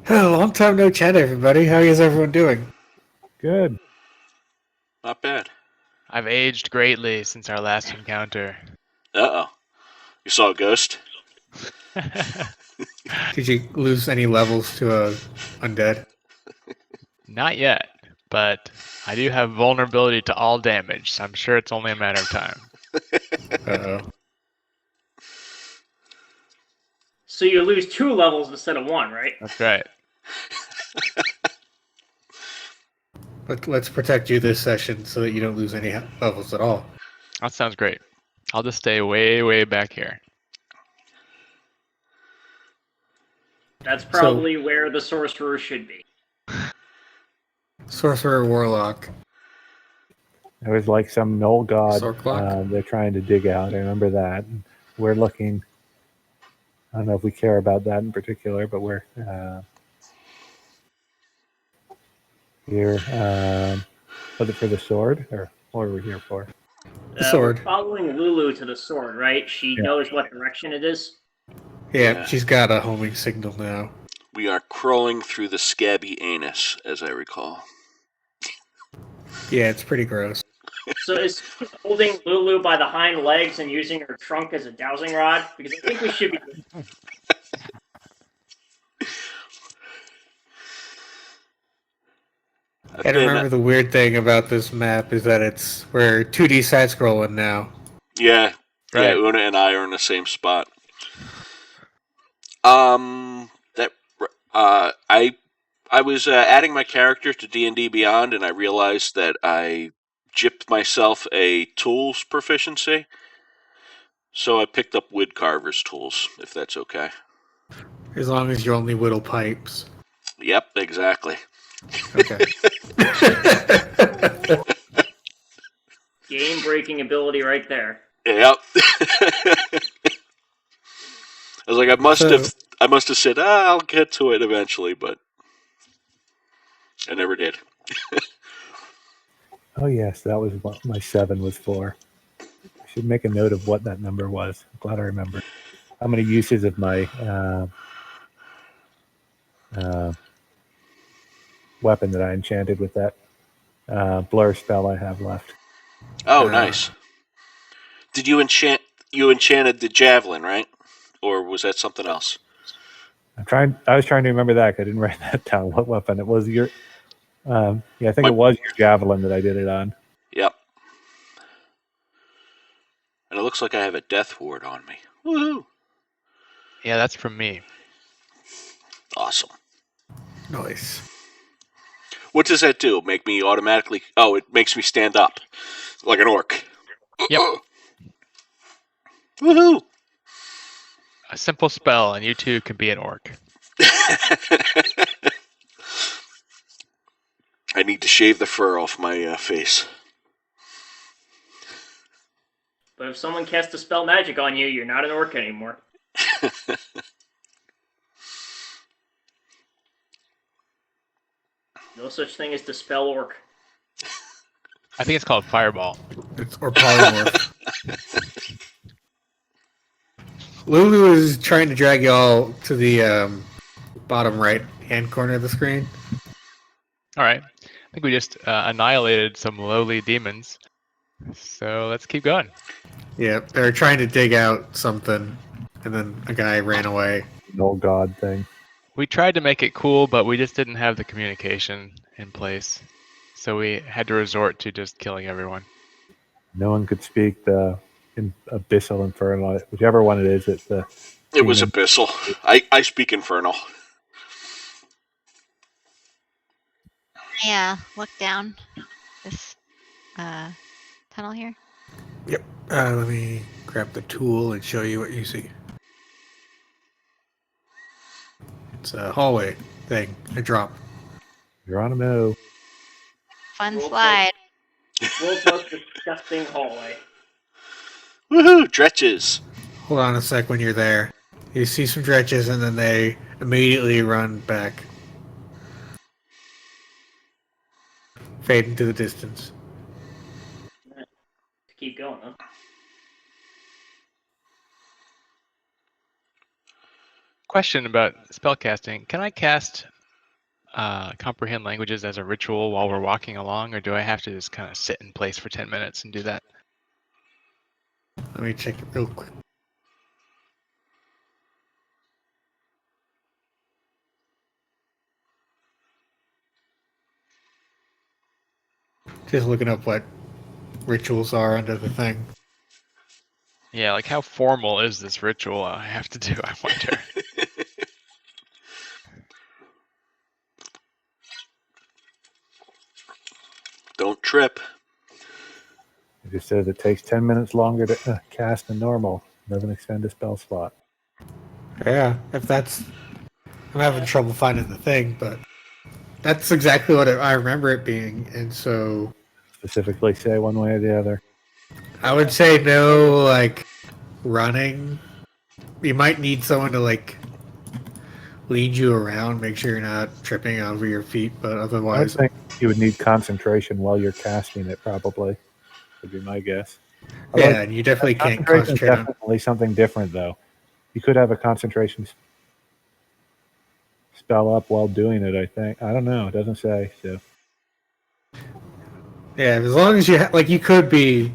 Long time no chat, everybody. How is everyone doing? Good. Not bad. I've aged greatly since our last encounter. Uh-oh. You saw a ghost? Did you lose any levels to a undead? Not yet, but I do have vulnerability to all damage, so I'm sure it's only a matter of time. Uh-oh. So you lose 2 levels instead of 1, right? That's right. Let's protect you this session so that you don't lose any levels at all. That sounds great. I'll just stay way, way back here. That's probably where the sorcerer should be. Sorcerer Warlock. There was like some null god Xolkug? they're trying to dig out. I remember that. We're looking. I don't know if we care about that in particular, but we're here. Was it for the sword, or what are we here for? The sword. We're following Lulu to the sword, right? She knows what direction it is. Yeah, she's got a homing signal now. We are crawling through the scabby anus, as I recall. Yeah, it's pretty gross. So is she holding Lulu by the hind legs and using her trunk as a dowsing rod? Because I think we should be... And remember the weird thing about this map is that we're 2D side-scrolling now. Yeah. Right. Yeah, Unna and I are in the same spot. I was adding my character to D&D Beyond, and I realized that I gypped myself a tools proficiency. So I picked up wood carver's tools, if that's okay. As long as you only whittle pipes. Yep, exactly. Okay. Game-breaking ability right there. Yep. I was like, I must have said, I'll get to it eventually, but I never did. Oh yes, that was what my 7 was for. I should make a note of what that number was. I'm glad I remember. How many uses of my weapon that I enchanted with that blur spell I have left? Oh, nice. Did you enchant? You enchanted the javelin, right? Or was that something else? I was trying to remember that. 'Cause I didn't write that down. What weapon it was? Your I think it was your javelin that I did it on. Yep. And it looks like I have a death ward on me. Woohoo! Yeah, that's from me. Awesome. Nice. What does that do? Make me automatically... Oh, it makes me stand up. Like an orc. Yep. Woohoo! A simple spell, and you too can be an orc. I need to shave the fur off my face. But if someone casts a spell magic on you, you're not an orc anymore. No such thing as dispel orc. I think it's called Fireball. Or polymorph. Lulu is trying to drag y'all to the bottom right-hand corner of the screen. All right. I think we just annihilated some lowly demons. So let's keep going. Yeah, they're trying to dig out something, and then a guy ran away. Null god thing. We tried to make it cool, but we just didn't have the communication in place. So we had to resort to just killing everyone. No one could speak the abyssal infernal, whichever one it is. It was abyssal. I speak infernal. Yeah, look down this tunnel here. Yep. Let me grab the tool and show you what you see. It's a hallway thing. A drop. Geronimo. Fun slide. World's most disgusting hallway. Woohoo! Dretches. Hold on a sec when you're there. You see some dretches, and then they immediately run back. Fade into the distance. Keep going, huh? Question about spellcasting. Can I cast comprehend languages as a ritual while we're walking along, or do I have to just kind of sit in place for 10 minutes and do that? Let me check it real quick. Just looking up what rituals are under the thing. Yeah, like how formal is this ritual I have to do, I wonder. Don't trip. It just says it takes 10 minutes longer to cast than normal. Doesn't extend a spell slot. Yeah, if that's... I'm having trouble finding the thing, but that's exactly what I remember it being, and so... Specifically say one way or the other. I would say no, like, running. You might need someone to, like, lead you around, make sure you're not tripping over your feet, but I would otherwise... think you would need concentration while you're casting it, probably. Would be my guess. Although Yeah, and you definitely can't concentration is concentrate on... definitely something different, though. You could have a concentration spell up while doing it, I think. I don't know. It doesn't say, so... Yeah, as long as you... like, you could be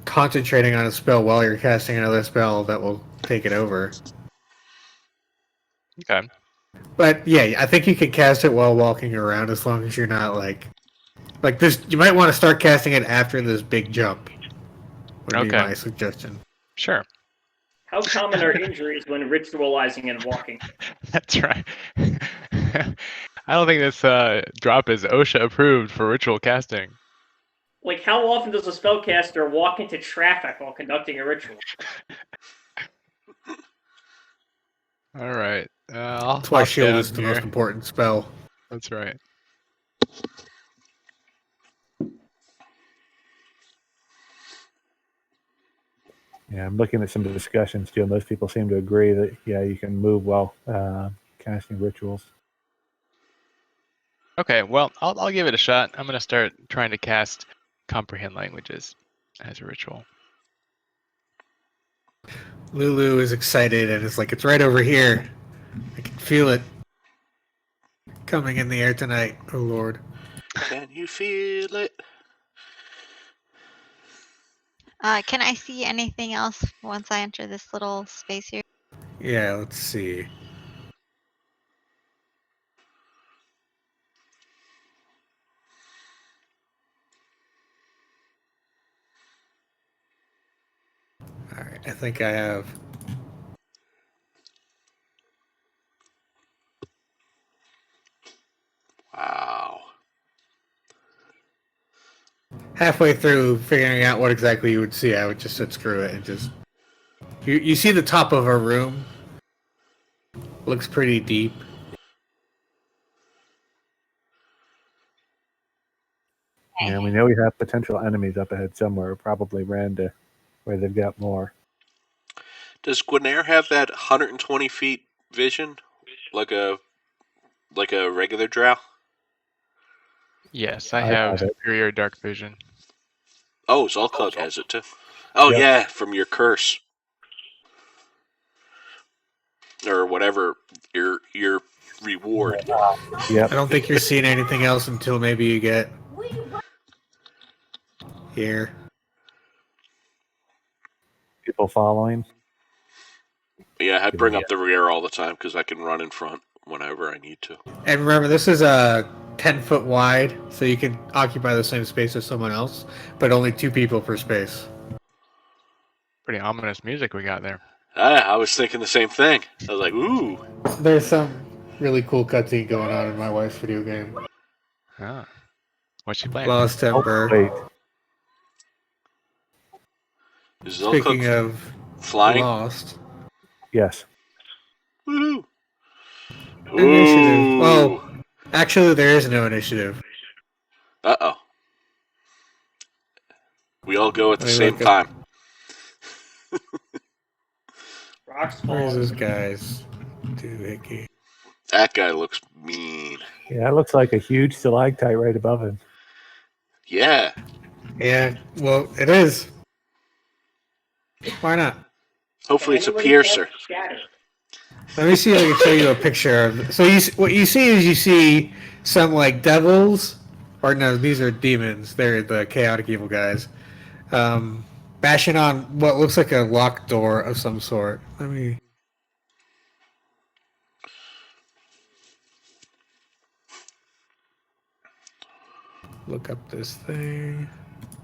concentrating on a spell while you're casting another spell that will take it over. Okay. But, yeah, I think you can cast it while walking around as long as you're not, like this... You might want to start casting it after this big jump. Would be Okay. my suggestion. Sure. How common are injuries when ritualizing and walking? That's right. I don't think this drop is OSHA approved for ritual casting. Like, how often does a spellcaster walk into traffic while conducting a ritual? All right. I'll That's why hop shield down is the here. most important spell. That's right. Yeah, I'm looking at some of the discussions too, and most people seem to agree that, yeah, you can move while casting rituals. Okay, well, I'll give it a shot. I'm going to start trying to cast comprehend languages as a ritual. Lulu is excited and is like, it's right over here. I can feel it coming in the air tonight. Oh, Lord. Can you feel it? Can I see anything else once I enter this little space here? Yeah, let's see. Alright, I think I have... Wow. halfway through figuring out what exactly you would see, I would just said screw it and just... You see the top of a room. Looks pretty deep. Yeah, we know we have potential enemies up ahead somewhere. We probably ran to where they've got more. Does Ghuanaer have that 120 feet vision, like a regular drow? Yes, I I have have it. superior dark vision. Oh, Xolkug has it too. Oh Yep. yeah, from your curse or whatever your reward. Yep. I don't think you're seeing anything else until maybe you get here. People following. Yeah, I bring up the rear all the time because I can run in front whenever I need to. And remember, this is a 10 foot wide, so you can occupy the same space as someone else, but only 2 people per space. Pretty ominous music we got there. I was thinking the same thing. I was like, ooh. There's some really cool cutscene going on in my wife's video game. Ah. What's she playing? Lost Temper. Wait. Is Speaking Xolkug of flying? Lost. Yes. Woohoo! Initiative. Ooh. Well, actually, there is no initiative. Uh-oh. We all go at the Let me same look up. time. Rocks Where's falling. this guy's doohickey? That guy looks mean. Yeah, it looks like a huge stalactite right above him. Yeah. Yeah, well, it is. Why not? Hopefully it's a Anybody piercer. cast Shatter? Let me see if I can show you a picture of. So what you see is some like devils, or no, these are demons. They're the chaotic evil guys. Bashing on what looks like a locked door of some sort. Let me look up this thing.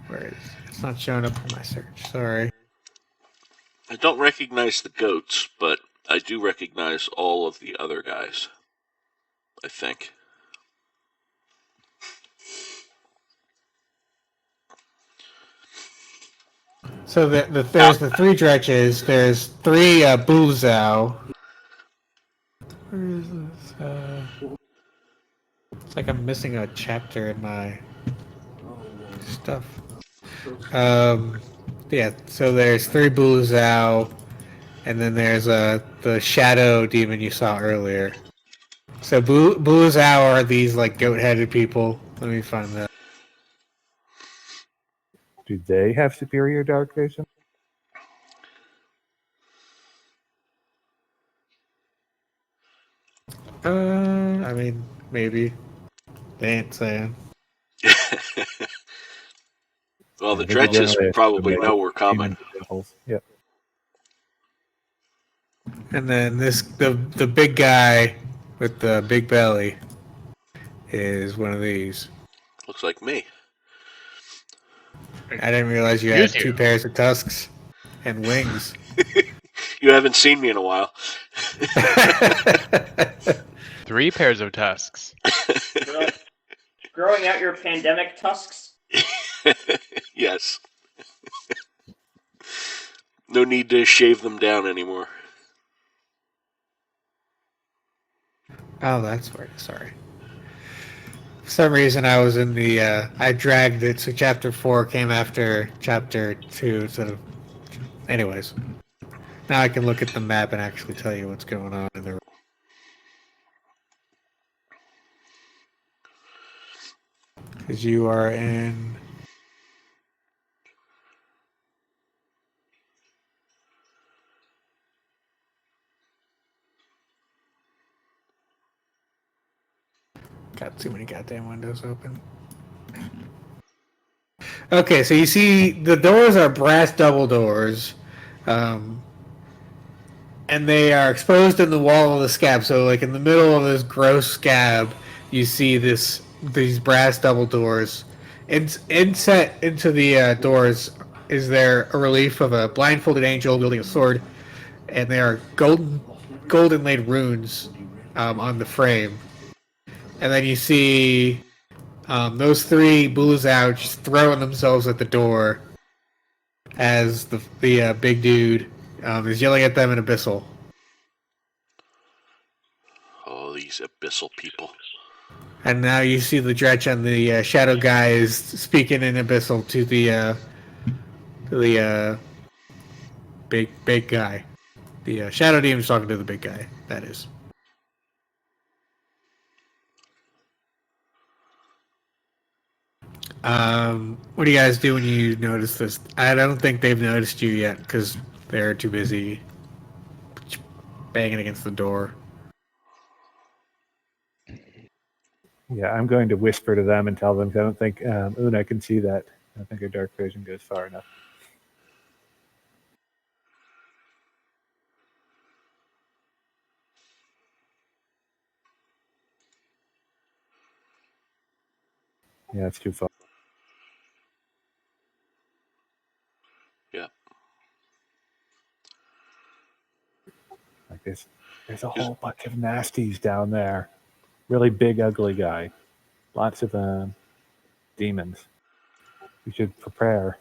Where is it? It's not showing up in my search. Sorry. I don't recognize the goats, but I do recognize all of the other guys. I think. So there's the three dredges. There's three Bulzao. Where is this? It's like I'm missing a chapter in my stuff. Yeah. So there's three Bulzao, and then there's the shadow demon you saw earlier. So Bulzao are these like goat-headed people. Let me find that. Do they have superior dark vision? I mean, maybe. They ain't saying. Well, the I think dredges generally probably it's know we're coming. devils. Yep. And then the big guy with the big belly is one of these. Looks like me. I didn't realize you had Excuse you. two pairs of tusks and wings. You haven't seen me in a while. 3 pairs of tusks. Growing out your pandemic tusks? Yes. No need to shave them down anymore. Oh, that's weird. Sorry. For some reason, I was in the. I dragged it, so chapter 4 came after chapter 2 instead of. Anyways, now I can look at the map and actually tell you what's going on in the. Because you are in. Got too many goddamn windows open. Okay, so you see the doors are brass double doors, and they are exposed in the wall of the scab. So, like in the middle of this gross scab, you see these brass double doors. Inset into the doors is there a relief of a blindfolded angel wielding a sword, and there are golden laid runes on the frame. And then you see those three Buluzao just throwing themselves at the door as the big dude is yelling at them in Abyssal. Oh, these abyssal people. And now you see the Dredge and the Shadow guy is speaking in Abyssal to the big guy. The Shadow Demon's talking to the big guy, that is. What do you guys do when you notice this? I don't think they've noticed you yet because they're too busy banging against the door. Yeah, I'm going to whisper to them and tell them 'cause I don't think Unna can see that. I don't think her dark vision goes far enough. Yeah, it's too far. Yeah. Like this, there's a whole bunch of nasties down there. Really big, ugly guy. Lots of demons. We should prepare.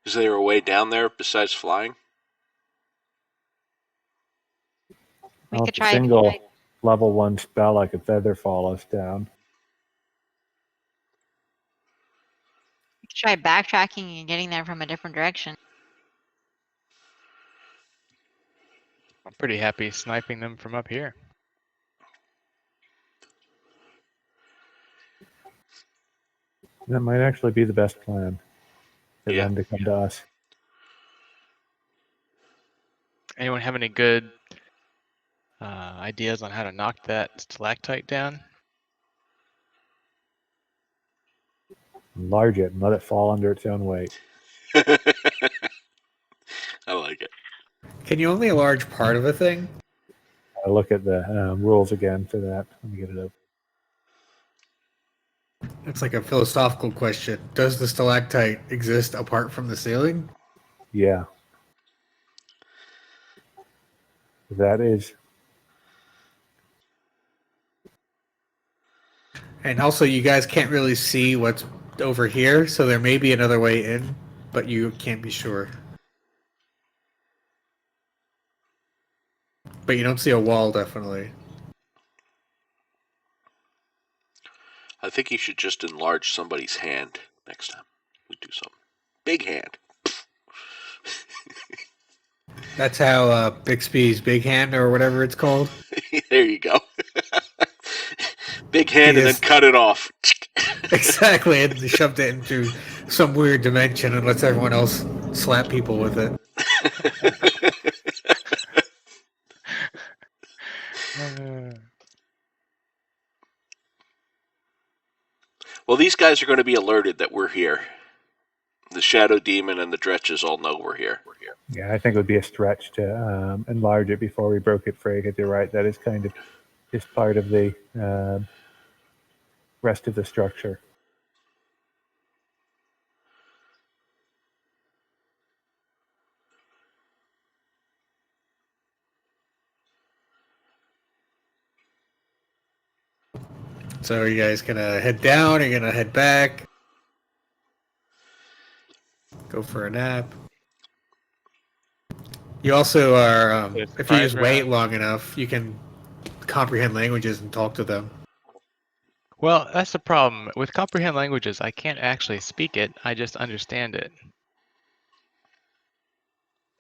Is there a way down there besides flying? We Well, could it's a try. single level 1 spell like a feather fall us down. We could try backtracking and getting there from a different direction. I'm pretty happy sniping them from up here. That might actually be the best plan for Yeah. them to come to us. Anyone have any good ideas on how to knock that stalactite down? Enlarge it and let it fall under its own weight. I like it. Can you only enlarge part of a thing? I look at the rules again for that. Let me get it up. It's like a philosophical question. Does the stalactite exist apart from the ceiling? Yeah. That is. And also, you guys can't really see what's over here, so there may be another way in, but you can't be sure. But you don't see a wall, definitely. I think you should just enlarge somebody's hand next time we do something. Big hand. That's how Bixby's Big Hand, or whatever it's called. There you go. Big hand He and then is- cut it off. Exactly, and they shoved it into some weird dimension and lets everyone else slap people with it. Well, these guys are going to be alerted that we're here. The Shadow Demon and the Dretches all know we're here. Yeah, I think it would be a stretch to enlarge it before we broke it free. Because you're right, that is kind of just part of the rest of the structure. So are you guys gonna head down? Are you gonna head back? Go for a nap? You also are, There's if you just surprise wait round. long enough, you can comprehend languages and talk to them. Well, that's the problem. With comprehend languages, I can't actually speak it, I just understand it.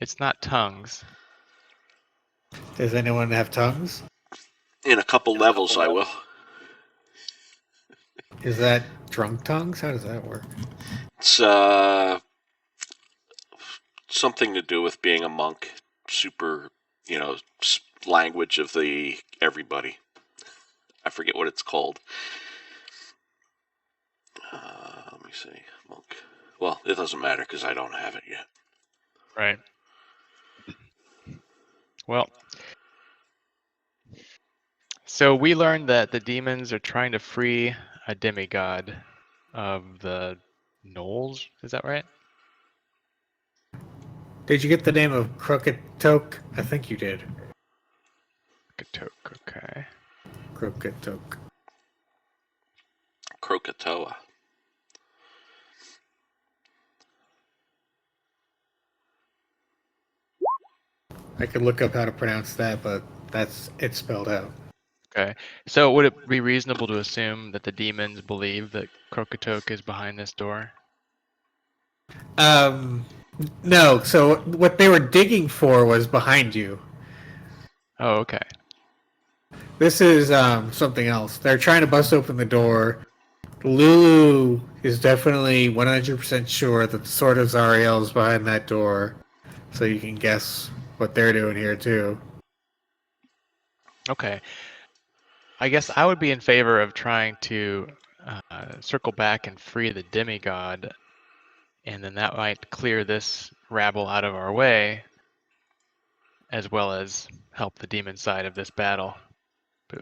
It's not tongues. Does anyone have tongues? In a couple levels, I will. Is that drunk tongues? How does that work? It's something to do with being a monk. Super, language of the everybody. I forget what it's called. Let me see. Monk. Well, it doesn't matter because I don't have it yet. Right. Well, so we learned that the demons are trying to free a demigod of the gnolls. Is that right? Did you get the name of Crooked Toke? I think you did. Ghuanaer, okay. Crooked Toke. Krakatoa. I could look up how to pronounce that, but that's it spelled out. Okay. So would it be reasonable to assume that the demons believe that Krokatok is behind this door? No. So what they were digging for was behind you. Oh, okay. This is something else. They're trying to bust open the door. Lulu is definitely 100% sure that the Sword of Zariel is behind that door. So you can guess what they're doing here too. Okay. I guess I would be in favor of trying to circle back and free the demigod, and then that might clear this rabble out of our way, as well as help the demon side of this battle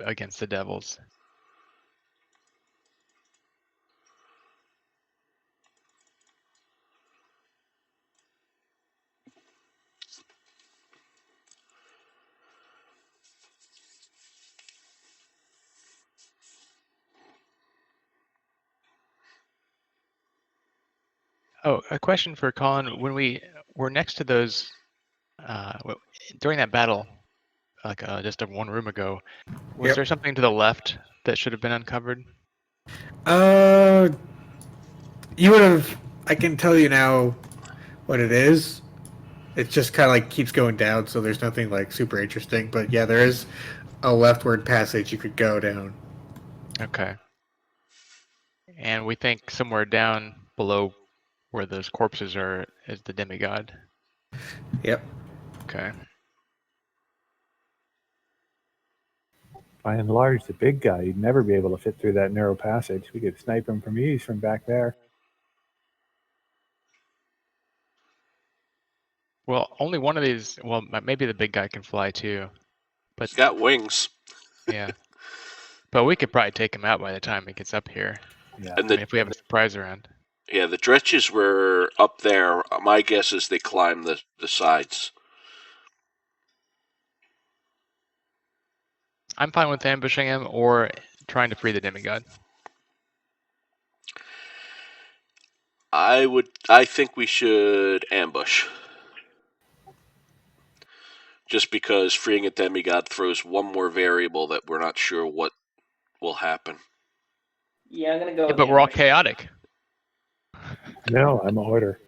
against the devils. Oh, a question for Colin. When we were next to those, during that battle, like just one room ago, was Yep. there something to the left that should have been uncovered? You would have. I can tell you now what it is. It just kind of like keeps going down, so there's nothing like super interesting. But yeah, there is a leftward passage you could go down. Okay. And we think somewhere down below where those corpses are is the demigod. Yep. Okay. By and large, the big guy, he'd never be able to fit through that narrow passage. We could snipe him from ease from back there. Well, only one of these. Well, maybe the big guy can fly too. But He's got wings. yeah. But we could probably take him out by the time he gets up here. Yeah. And I mean, if we have a surprise around. Yeah, the dretches were up there. My guess is they climbed the sides. I'm fine with ambushing him or trying to free the demigod. I think we should ambush. Just because freeing a demigod throws one more variable that we're not sure what will happen. Yeah, I'm gonna go. Yeah, with but the we're all ambush. chaotic. No, I'm a order.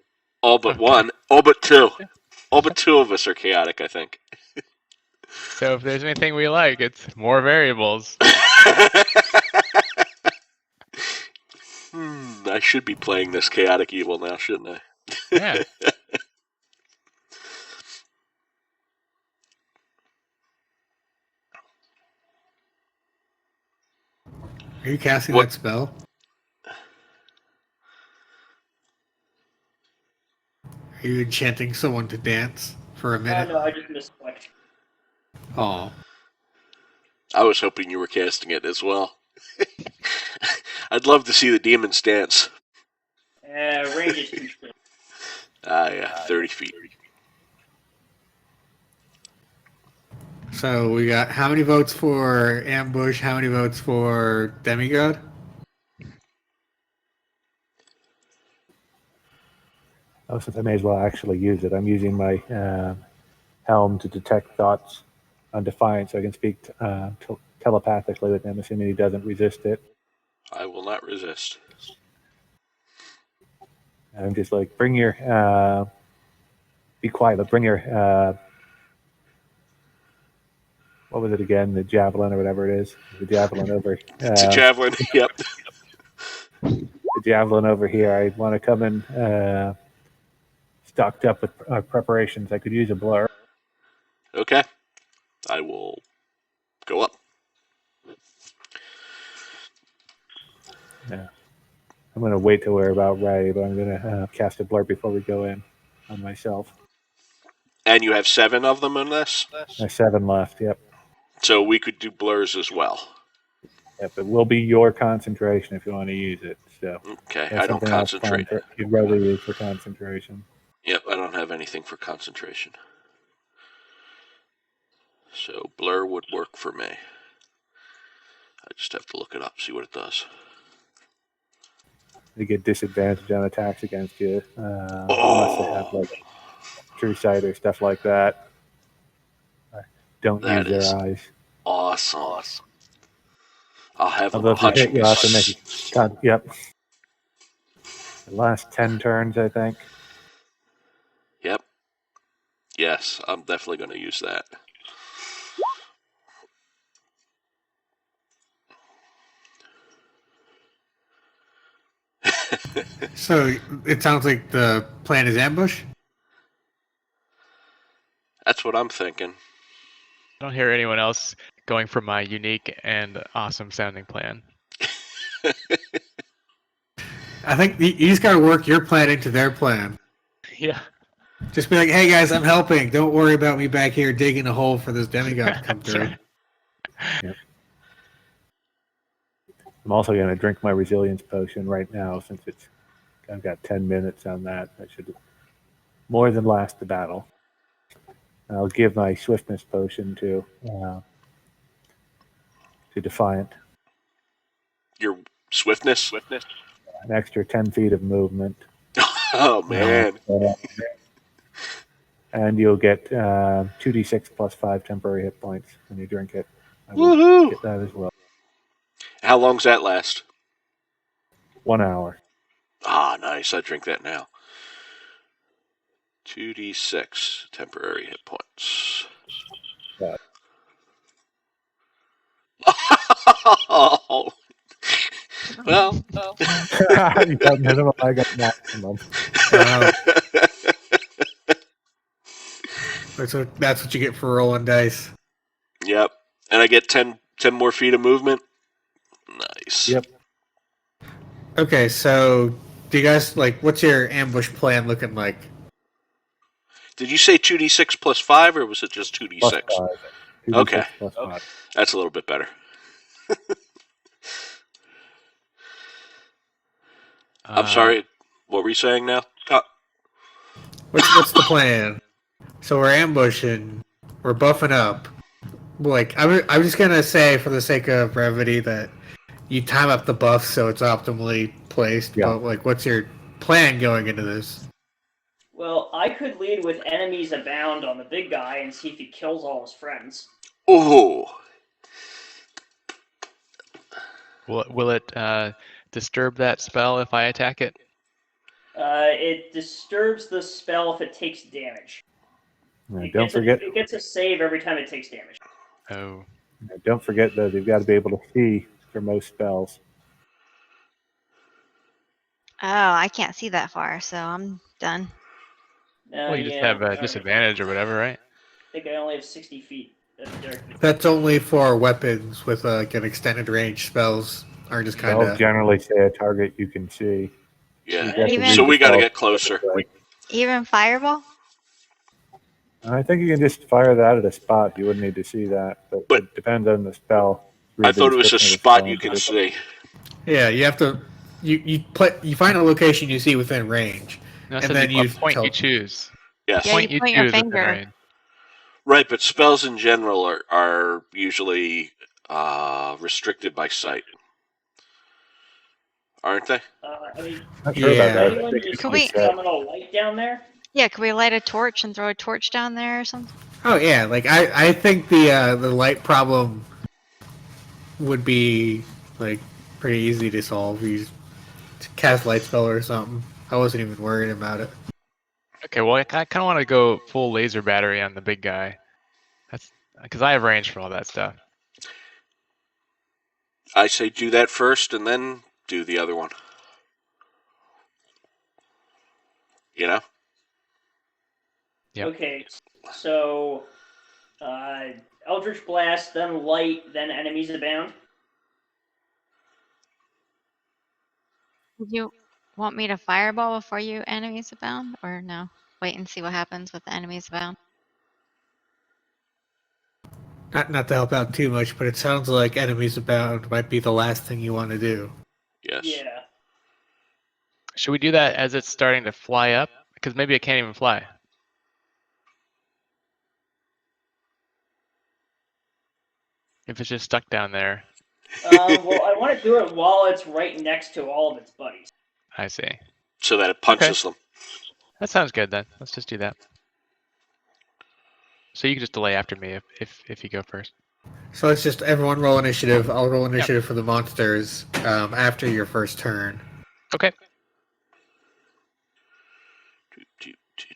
All but Okay. one. All but two. All but two of us are chaotic, I think. So if there's anything we like, it's more variables. I should be playing this chaotic evil now, shouldn't I? Yeah. Are you casting What- that spell? Are you enchanting someone to dance for a minute? No, I just misclicked. Oh, I was hoping you were casting it as well. I'd love to see the demons dance. Range is too short. Yeah, 30 feet. so we got how many votes for ambush? How many votes for demigod? Oh, since I may as well actually use it. I'm using my helm to detect thoughts on Defiant, so I can speak telepathically with him, assuming he doesn't resist it. I will not resist. And I'm just like, bring your, be quiet, but bring your, what was it again? The javelin or whatever it is. The javelin over. It's a javelin. Yep. The javelin over here. I want to come in stocked up with preparations. I could use a blur. Okay. I will go up. Yeah. I'm going to wait till we're about ready, but I'm going to cast a blur before we go in on myself. And you have 7 of them in this? There's 7 left, yep. So we could do blurs as well. Yep, it will be your concentration if you want to use it. So Okay, that's I don't something else concentrate. you'd rather use for concentration. Yep, I don't have anything for concentration. So blur would work for me. I just have to look it up, see what it does. They get disadvantage on attacks against you unless they have like true sight or stuff like that. Don't That use is their eyes. awesome. I'll have them Although if you hit, punching you'll have to make me. yep. The last 10 turns, I think. Yep. Yes, I'm definitely going to use that. So it sounds like the plan is ambush? That's what I'm thinking. I don't hear anyone else going for my unique and awesome sounding plan. I think you just got to work your plan into their plan. Yeah. Just be like, hey guys, I'm helping. Don't worry about me back here digging a hole for this demigod to come That's through. right. Yep. I'm also going to drink my resilience potion right now since I've got 10 minutes on that. That should more than last the battle. And I'll give my swiftness potion to Defiant. Your swiftness? An extra 10 feet of movement. Oh, man. And you'll get 2d6 plus 5 temporary hit points when you drink it. I will Woohoo! get that as well. How long's that last? 1 hour. Ah, nice. I drink that now. 2d6 temporary hit points. Yeah. Oh. Well. You got minimum, I got maximum. That's what you get for rolling dice. Yep. And I get 10 10 more feet of movement. Nice. Yep. Okay, so do you guys what's your ambush plan looking like? Did you say 2d6 plus 5, or was it just 2d6? Plus 5. 2d6 Okay. plus 5. That's a little bit better. I'm sorry. What were you saying now? What's the plan? So we're ambushing. We're buffing up. I'm just gonna say, for the sake of brevity, that you time up the buff so it's optimally placed. Yeah. But what's your plan going into this? Well, I could lead with enemies abound on the big guy and see if he kills all his friends. Oh. Will it disturb that spell if I attack it? It disturbs the spell if it takes damage. Don't forget. It gets a save every time it takes damage. Oh. Don't forget though, they've got to be able to see for most spells. Oh, I can't see that far, so I'm done. Well, you just have a disadvantage or whatever, right? I think I only have 60 feet. That's only for weapons with an extended range. Spells are just kind Spells of. generally say a target you can see. Yeah. Even- So we got to get closer. Even fireball? I think you can just fire that at a spot. You wouldn't need to see that, but it depends on the spell. I thought it was a spot you can see. Yeah, you have to. You find a location you see within range, No, and then you point you choose. Yes. Yeah, you point your choose within finger. range. Right, but spells in general are usually restricted by sight, aren't they? Not sure about that. Anyone just Could we- summon a light down there? Yeah, could we light a torch and throw a torch down there or something? Oh yeah, I think the light problem would be pretty easy to solve. You just cast light spell or something. I wasn't even worried about it. Okay, well, I kind of want to go full laser battery on the big guy. That's because I have range for all that stuff. I say do that first and then do the other one. You know? Yep. Okay, so Eldritch Blast, then Light, then Enemies Abound. Would you want me to fireball before you enemies abound, or no? Wait and see what happens with the enemies abound. Not to help out too much, but it sounds like enemies abound might be the last thing you want to do. Yes. Yeah. Should we do that as it's starting to fly up? Because maybe it can't even fly. If it's just stuck down there. Well, I want to do it while it's right next to all of its buddies. I see. So that it punches them. That sounds good then. Let's just do that. So you can just delay after me if you go first. So let's just everyone roll initiative. I'll roll initiative for the monsters after your first turn. Okay.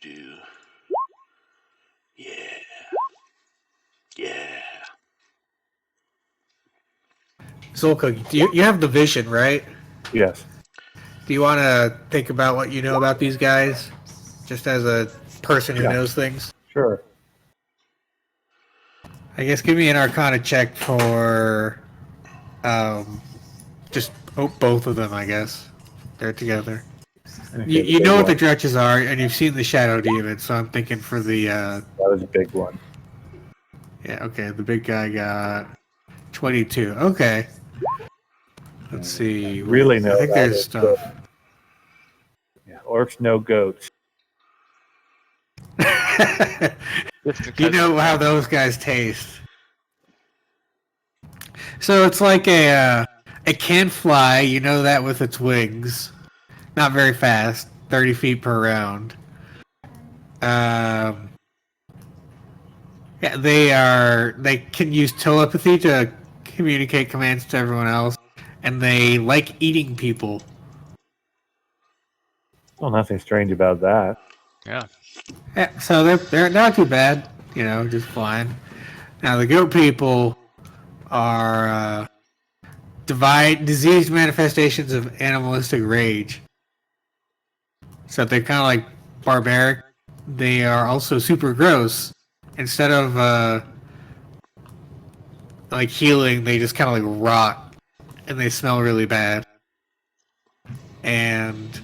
Do. Yeah. Yeah. Xolkug, you have the vision, right? Yes. Do you want to think about what you know about these guys, just as a person who knows things? Sure. I guess give me an Arcana check for both of them. I guess they're together. You know what the Dretches are, and you've seen the Shadow Demon, so I'm thinking for the. That was a big one. Yeah. Okay. The big guy got 22. Okay. Let's see. Really know I think that there's is, stuff. Yeah, orcs know goats. You know how those guys taste. So it's like it can fly. You know that with its wings, not very fast, 30 feet per round. Yeah, they can use telepathy to communicate commands to everyone else, and they like eating people. Well, nothing strange about that. Yeah. Yeah, so they're not too bad, just fine. Now the goat people are diseased manifestations of animalistic rage. So they're kind of like barbaric. They are also super gross. Instead of like healing, they just kind of like rot and they smell really bad. And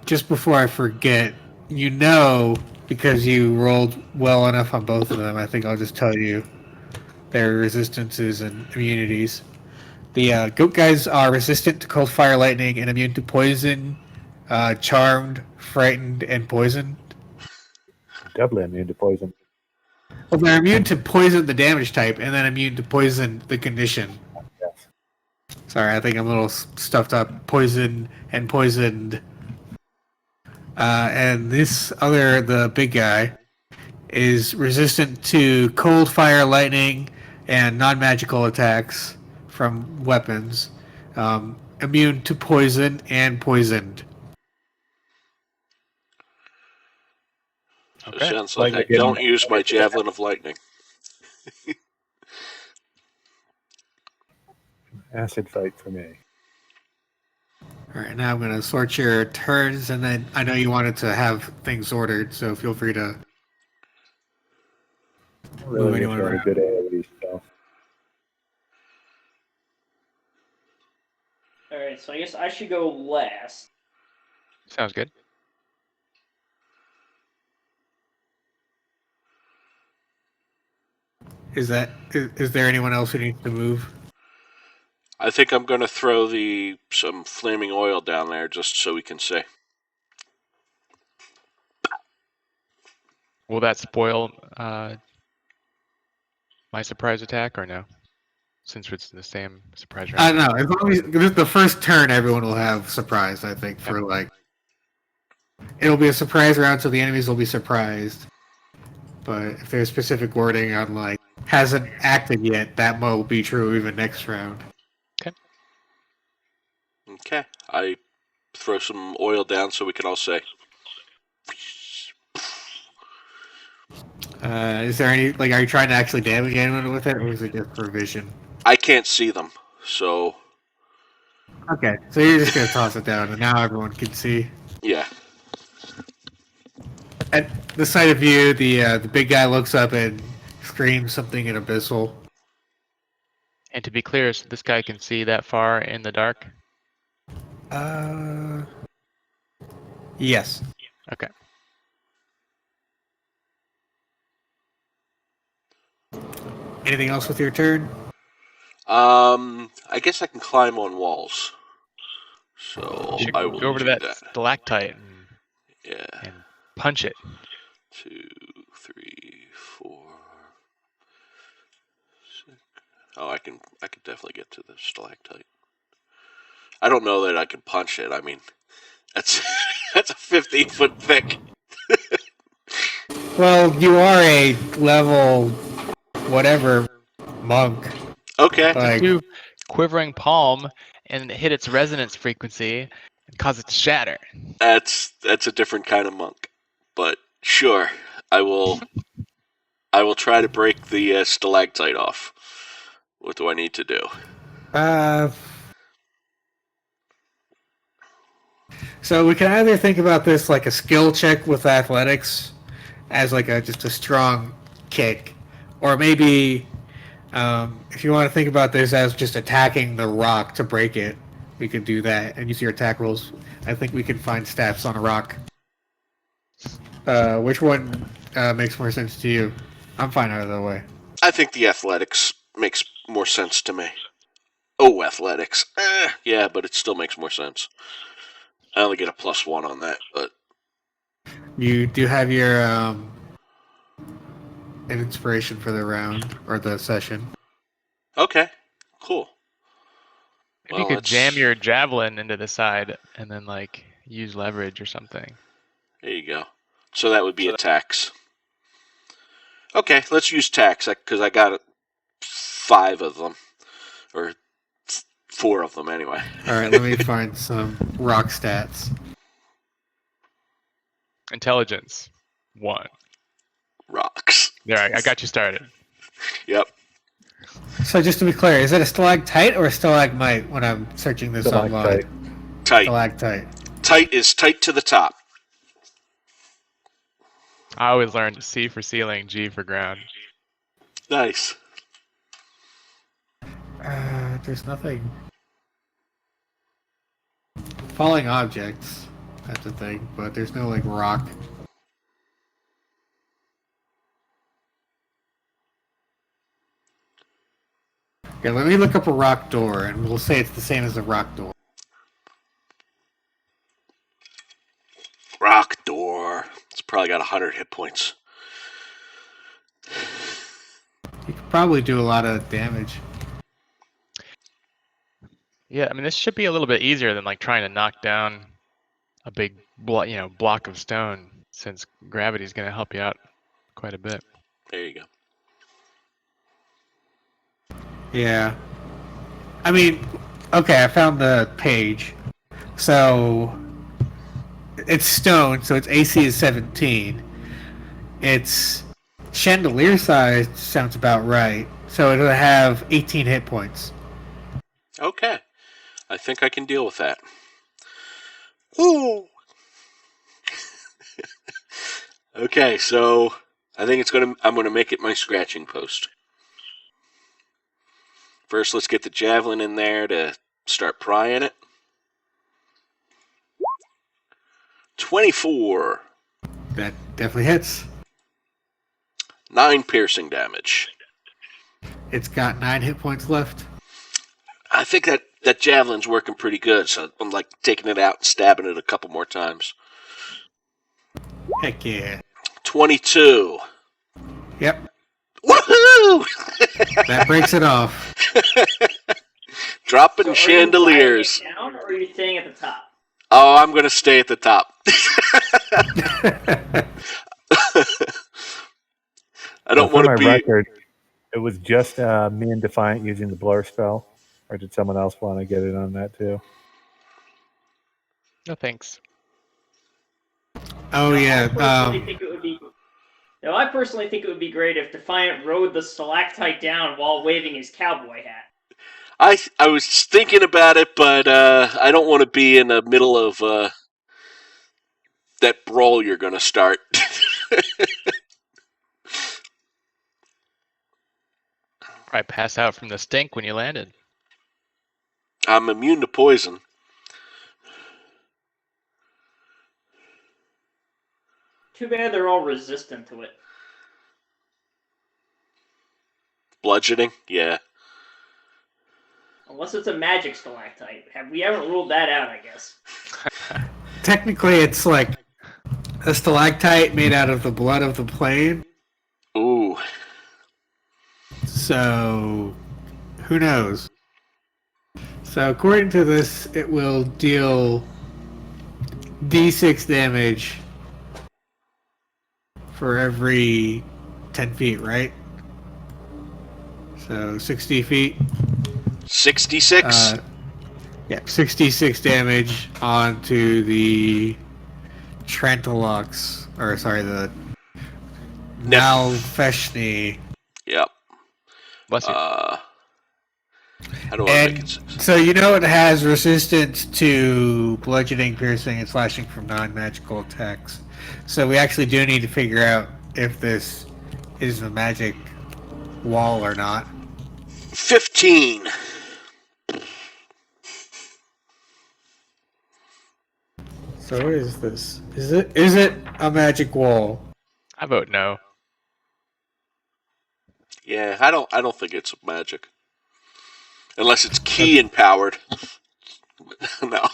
just before I forget, because you rolled well enough on both of them, I think I'll just tell you their resistances and immunities. The goat guys are resistant to cold, fire, lightning, and immune to poison, charmed, frightened, and poisoned. Doubly immune to poison. Well, they're immune to poison, the damage type, and then immune to poison, the condition. Yes. Sorry, I think I'm a little stuffed up. Poison and poisoned. And the big guy, is resistant to cold, fire, lightning, and non-magical attacks from weapons. Immune to poison and poisoned. It Okay. sounds like I Lightning. don't use my Javelin of Lightning. Acid fight for me. All right, now I'm going to sort your turns, and then I know you wanted to have things ordered, so feel free to I really move wish anyone I had a around. good AoE spell. Alright, so I guess I should go last. Sounds good. Is there anyone else who needs to move? I think I'm going to throw some flaming oil down there just so we can see. Will that spoil my surprise attack or no? Since it's the same surprise I round. don't know. As long as this is the first turn, everyone will have surprise. I think for like, it'll be a surprise round, so the enemies will be surprised. But if there's specific wording on like hasn't acted yet, that will be true even next round. Okay. I throw some oil down so we can all say. Is there any are you trying to actually damage anyone with it, or is it just for vision? I can't see them, so Okay, so you're just gonna toss it down, and now everyone can see. yeah. At the sight of you, the big guy looks up and screams something in abyssal. And to be clear, so this guy can see that far in the dark? Yes. Okay. Anything else with your turn? I guess I can climb on walls. So You should I will go over to do that stalactite Yeah. and punch it. 2, 3, 4, 6. Oh, I can definitely get to the stalactite. I don't know that I can punch it. I mean, that's that's a 15-foot thick. Well, you are a level whatever monk. Okay. Like, Do quivering palm and hit its resonance frequency and cause it to shatter. That's a different kind of monk. But sure, I will try to break the stalactite off. What do I need to do? So we can either think about this like a skill check with athletics, as like just a strong kick, or maybe if you want to think about this as just attacking the rock to break it, we could do that and use your attack rolls. I think we can find stats on a rock. Which one makes more sense to you? I'm fine either way. I think the athletics makes more sense to me. Oh, athletics. Yeah, but it still makes more sense. I only get a +1 on that, but You do have your an inspiration for the round or the session. okay, cool. Maybe you could jam your javelin into the side and then use leverage or something. There you go. So that would be attacks. Okay, let's use tax because I got 5 of them, or 4 of them anyway. All right, let me find some rock stats. Intelligence 1. Rocks. There, I got you started. Yep. So just to be clear, is it a stalactite or a stalagmite when I'm searching this Stalactite. online? Tight. Stalactite. Tight is tight to the top. I always learned C for ceiling, G for ground. Nice. there's nothing. Falling objects, that's a thing, but there's no like rock. Okay, let me look up a rock door, and we'll say it's the same as a rock door. Rock door. It's probably got 100 hit points. You could probably do a lot of damage. Yeah, I mean, this should be a little bit easier than like trying to knock down a big block of stone, since gravity is going to help you out quite a bit. There you go. Yeah. I mean, okay, I found the page. So, it's stone, so its AC is 17. Its chandelier size sounds about right. So it'll have 18 hit points. Okay. I think I can deal with that. Ooh. Okay, so I think I'm gonna make it my scratching post. First, let's get the javelin in there to start prying it. 24. That definitely hits. 9 piercing damage. It's got 9 hit points left. I think that javelin's working pretty good, so I'm like taking it out and stabbing it a couple more times. Heck yeah. 22. Yep. Woohoo! That breaks it off. Dropping So chandeliers. Are you down, or are you staying at the top? Oh, I'm going to stay at the top. I don't want to be... record, it was just me and Defiant using the blur spell, or did someone else want to get in on that too? No thanks. Oh yeah. I personally think it would be great if Defiant rode the stalactite down while waving his cowboy hat. I was thinking about it, but I don't want to be in the middle of that brawl you're going to start. Probably pass out from the stink when you landed. I'm immune to poison. Too bad they're all resistant to it. Bludgeoning? Yeah. Unless it's a magic stalactite. We haven't ruled that out, I guess. Technically, it's like a stalactite made out of the blood of the plane. Ooh. So, who knows? So, according to this, it will deal D6 damage for every 10 feet, right? So, 60 feet. 66? Yeah, 66 damage onto the Trantalox, or sorry, the Nalfeshni. Yep. Bless you. I don't want to make it... So you know it has resistance to bludgeoning, piercing, and slashing from non-magical attacks. So we actually do need to figure out if this is a magic wall or not. 15. So what is this? Is it a magic wall? I vote no. Yeah, I don't think it's magic. Unless it's key empowered. No.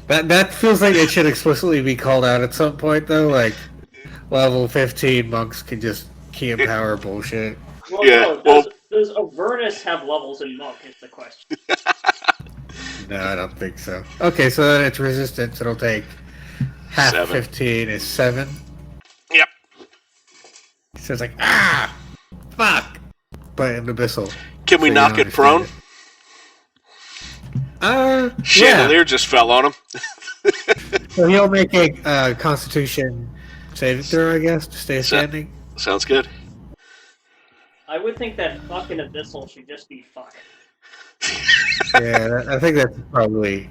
That feels like it should explicitly be called out at some point, though. Like, level 15 monks can just key empower bullshit. Well, Yeah, no, does Avernus have levels in Monk is the question. No, I don't think so. Okay, so then it's resistance. It'll take half 7. 15 is 7. Yep. So it's like, fuck! But in Abyssal. Can we So knock you it prone? understand Chandelier yeah. just fell on him. So he'll make a Constitution saving throw, I guess, to stay standing. Sounds good. I would think that fucking Abyssal should just be fuck. Yeah, I think that's probably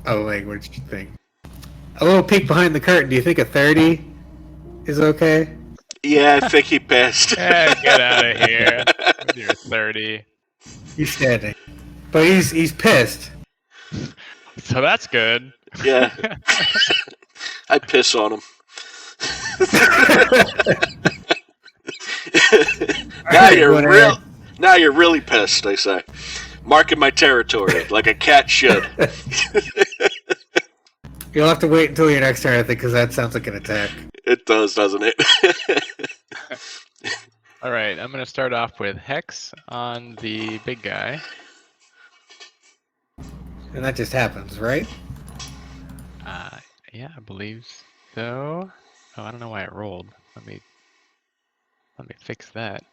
a language thing. A little peek behind the curtain. Do you think a 30 is okay? Yeah, I think he passed. Get out of here with your 30. He's standing, but he's pissed. So that's good. Yeah. I piss on him. now Alright, you're Ghuanaer. Now you're really pissed. I say, marking my territory like a cat should. You'll have to wait until your next turn, I think, because that sounds like an attack. It does, doesn't it? All right, I'm going to start off with Hex on the big guy. And that just happens, right? Yeah, I believe so. Oh, I don't know why it rolled. Let me fix that.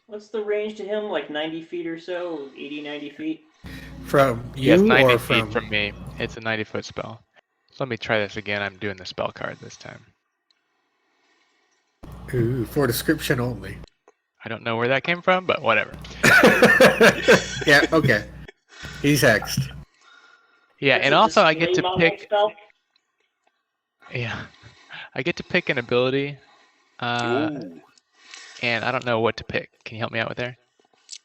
What's the range to him? Like 90 feet or so? 80, 90 feet? From Yes, you 90 or feet from me. It's a 90-foot spell. So let me try this again. I'm doing the spell card this time. Ooh, for description only. I don't know where that came from, but whatever. Yeah, okay. He's hexed. Yeah, Is and it also the I get to Scream on pick. that spell? Yeah, I get to pick an ability, Ooh. and I don't know what to pick. Can you help me out with there?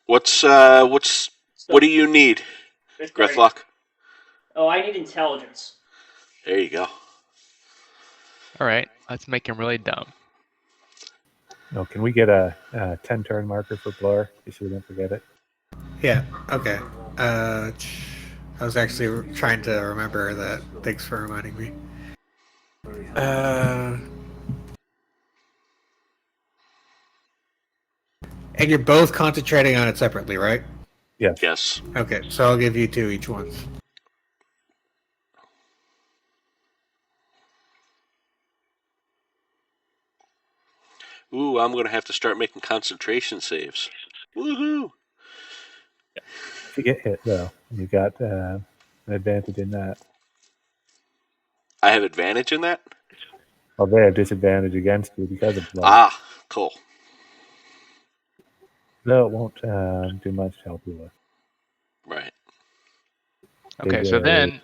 What do you need, It's 30. Grethlok? Oh, I need intelligence. There you go. All right, let's make him really dumb. No, can we get a 10-turn marker for Blur, so we don't forget it? Yeah, okay. I was actually trying to remember that. Thanks for reminding me. And you're both concentrating on it separately, right? Yes. Yes. Okay, so I'll give you 2 each once. Ooh, I'm gonna have to start making concentration saves. Woohoo! If you get hit, though, you got an advantage in that. I have advantage in that? Well, they have disadvantage against you because of Blur. Ah, cool. Though it won't do much to help you with. Right. Okay, so then,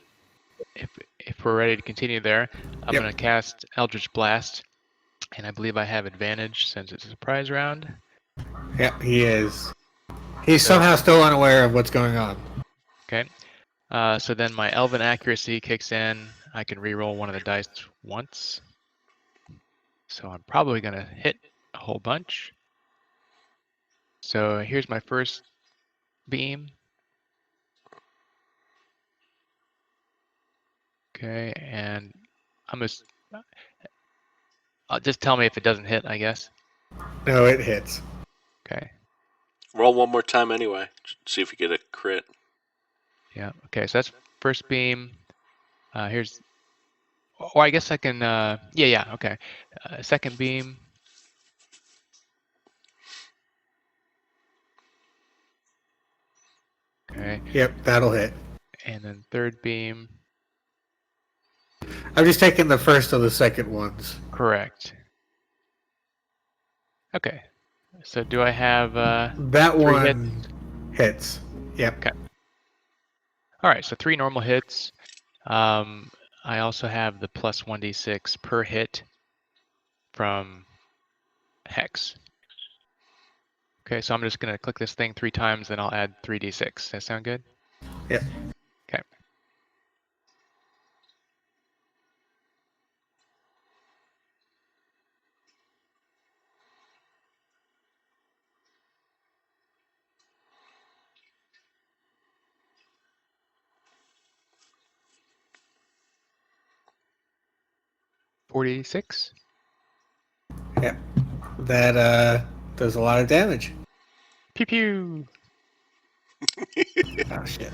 if we're ready to continue there, I'm Yep. going to cast Eldritch Blast, and I believe I have advantage since it's a surprise round. Yeah, he is. He's somehow still unaware of what's going on. Okay. So then my Elven Accuracy kicks in. I can reroll one of the dice once. So I'm probably going to hit a whole bunch. So here's my first beam. Okay, and I'm just tell me if it doesn't hit, I guess. No, it hits. Okay. Roll one more time anyway. See if you get a crit. Yeah. Okay. So that's first beam. Here's. Oh, I guess I can. Yeah. Okay. Second beam. Okay. Yep, that'll hit. And then third beam. I'm just taking the first of the second ones. Correct. Okay. So do I have That 3 one hits. Yep. Okay. All right. So 3 normal hits. I also have the plus 1d6 per hit from Hex. Okay, so I'm just going to click this thing 3 times, then I'll add 3d6. That sound good? Yep. Okay. $46. Yep. That does a lot of damage. Pew pew. Oh shit.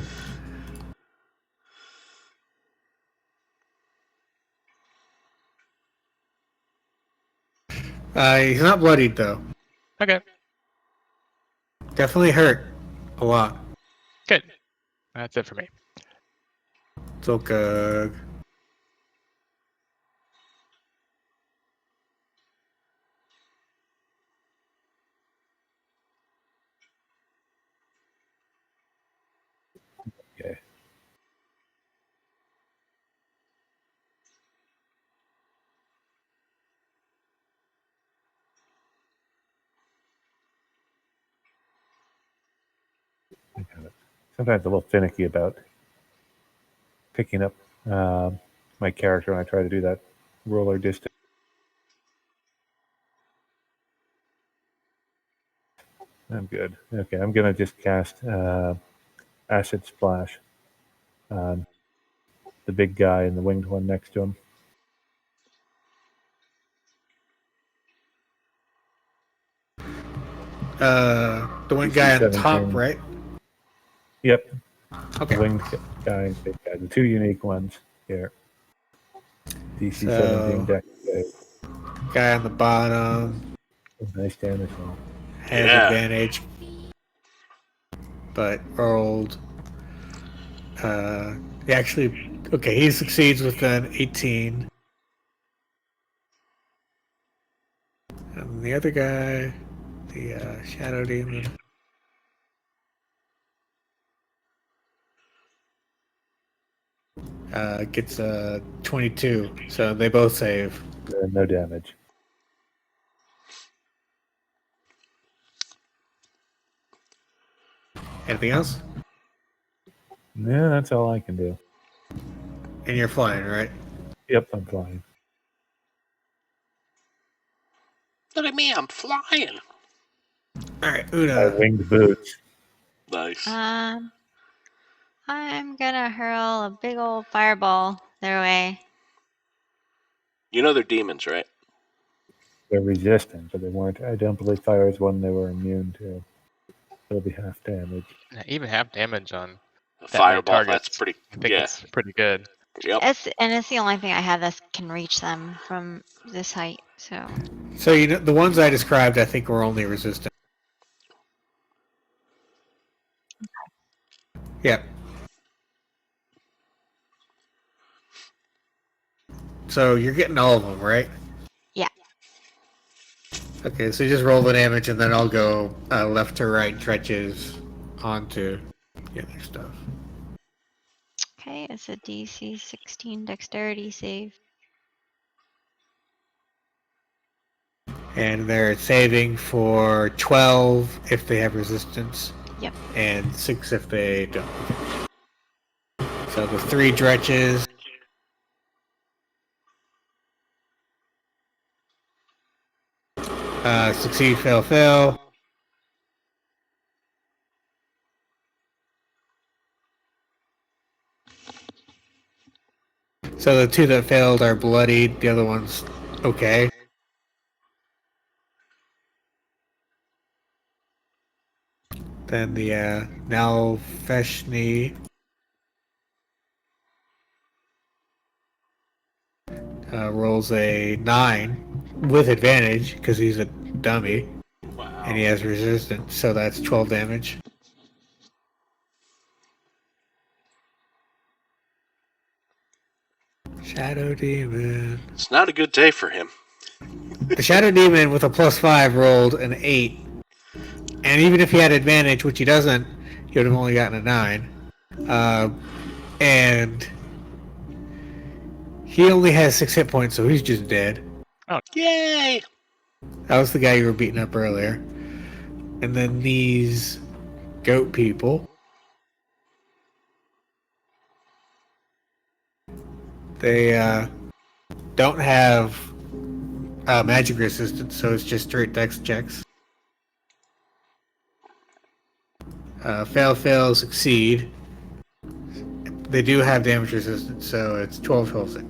He's not bloodied though. Okay. Definitely hurt a lot. Good. That's it for me. Xolkug. sometimes a little finicky about picking up my character when I try to do that roller distance. I'm good. Okay, I'm gonna just cast Acid Splash on the big guy and the winged one next to him. The one DC guy on 17. top, right? Yep, Okay. the winged guy and big guy. The two unique ones here. DC So- 17 deck save. Guy on the bottom Nice damage roll. has Yeah. advantage, but rolled. He actually, okay, he succeeds with an 18. And the other guy, the Shadow Demon. Gets a 22, so they both save. No damage. Anything else? Yeah, that's all I can do. And you're flying, right? Yep, I'm flying. Look at me, I'm flying. All right, My Unna. winged boots. Nice. I'm gonna hurl a big old fireball their way. You know they're demons, right? They're resistant, but they weren't. I don't believe fire is one they were immune to. It'll be half damage. Yeah, even half damage on A that many fireball, targets. that's pretty. I think Yeah. it's pretty good. Yep. It's the only thing I have that can reach them from this height. So So you know the ones I described, I think were only resistant. Yep. So you're getting all of them, right? yeah. Okay, so you just roll the damage, and then I'll go left to right stretches onto the other stuff. Okay, it's a DC 16 dexterity save. And they're saving for 12 if they have resistance. Yep. And 6 if they don't. So the 3 dretches. Succeed, fail, fail. So the 2 that failed are bloodied, the other one's okay. Then the Nalfeshni rolls a 9 with advantage because he's a dummy Wow. and he has resistance, so that's 12 damage. Shadow Demon. It's not a good day for him. The Shadow Demon with a +5 rolled an 8. And even if he had advantage, which he doesn't, he would have only gotten a 9. And he only has 6 hit points, so he's just dead. Yay! That was the guy you were beating up earlier. And then these goat people. They don't have magic resistance, so it's just straight dex checks. Fail, fail, succeed. They do have damage resistance, so it's 12, 12, 6.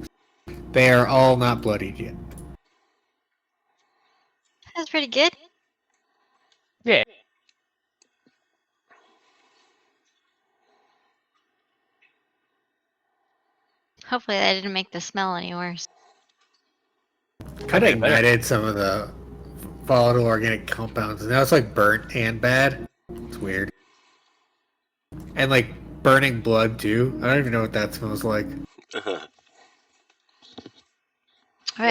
They are all not bloodied yet. That's pretty good. Yeah. Hopefully that didn't make the smell any worse. Kind of Okay, better. ignited some of the volatile organic compounds. Now it's like burnt and bad. It's weird. And like burning blood too. I don't even know what that smells like. Alright,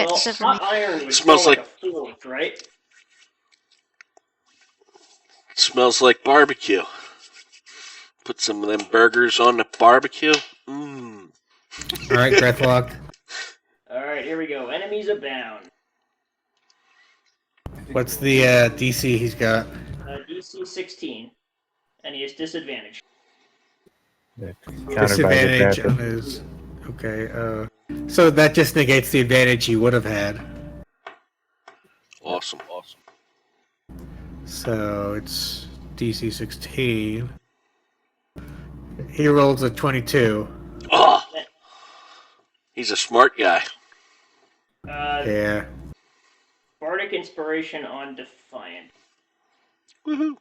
Well, so for me, hot iron would Smells smell like- a forge, right? Smells like barbecue. Put some of them burgers on the barbecue. Mmm. All right, Grethlok. Alright, here we go. Enemies abound. What's the DC he's got? DC 16. And he has disadvantage. Disadvantage on his. Okay. So that just negates the advantage he would have had. Awesome. So it's DC 16. He rolls a 22. Oh, he's a smart guy. Yeah. Bardic Inspiration on Defiant. Woohoo!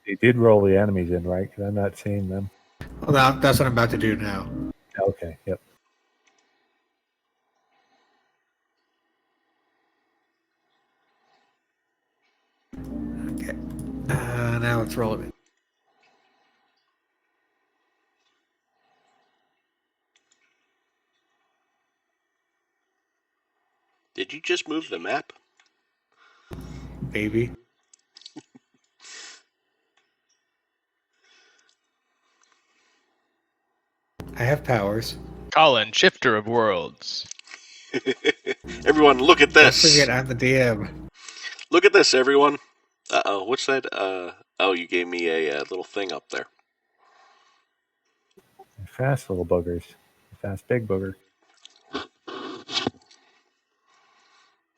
He did roll the enemies in, right? Because I'm not seeing them. Well, that's what I'm about to do now. Okay, yep. Okay. Now let's roll it. Did you just move the map? Maybe. I have powers. Colin, shifter of worlds. Everyone, look at Don't this. forget, I'm the DM. Look at this, everyone. Uh-oh, what's that? Oh, you gave me a little thing up there. Fast little boogers. Fast big booger.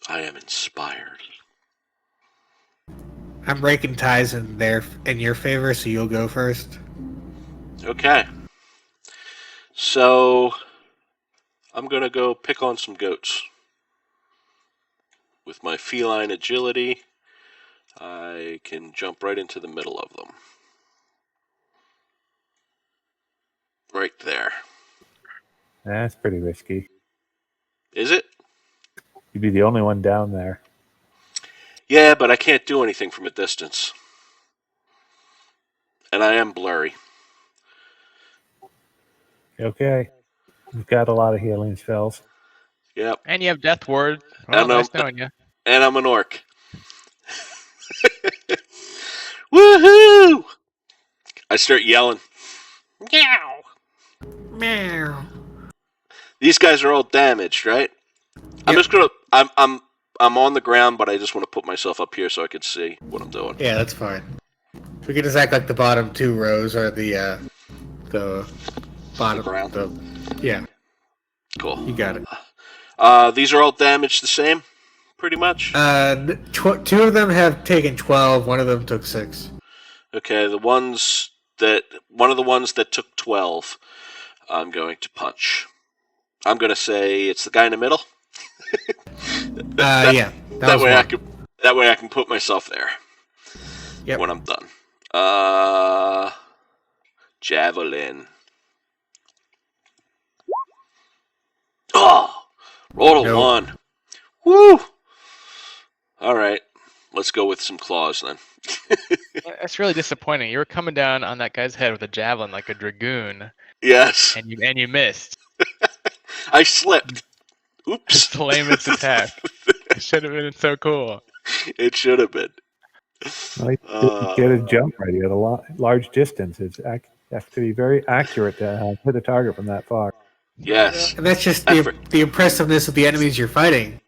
I am inspired. I'm breaking ties in your favor, so you'll go first. Okay. So, I'm going to go pick on some goats. With my feline agility, I can jump right into the middle of them. Right there. That's pretty risky. Is it? You'd be the only one down there. Yeah, but I can't do anything from a distance. And I am blurry. Okay. You've got a lot of healing spells. Yep. And you have Death Ward. Well, nice knowing you. And I'm an orc. Woohoo! I start yelling. Meow. Meow. These guys are all damaged, right? I'm Yep. just gonna. I'm on the ground, but I just want to put myself up here so I can see what I'm doing. Yeah, that's fine. We can just act like the bottom two rows are the bottom. ground. Yeah, Cool. you got it. These are all damaged the same, pretty much. Two of them have taken 12. One of them took 6. Okay, one of the ones that took 12, I'm going to punch. I'm going to say it's the guy in the middle. Yeah. That way I can put myself there. Yep. When I'm done. Javelin. Oh, roll a 1. Woo! All right, let's go with some claws then. That's really disappointing. You were coming down on that guy's head with a javelin like a dragoon. Yes. And you missed. I slipped. Oops. It's the lamest attack. It should have been so cool. It should have been. Well, you get a jump ready at a large distance. You have to be very accurate to hit a target from that far. Yes. And that's just the impressiveness of the enemies you're fighting.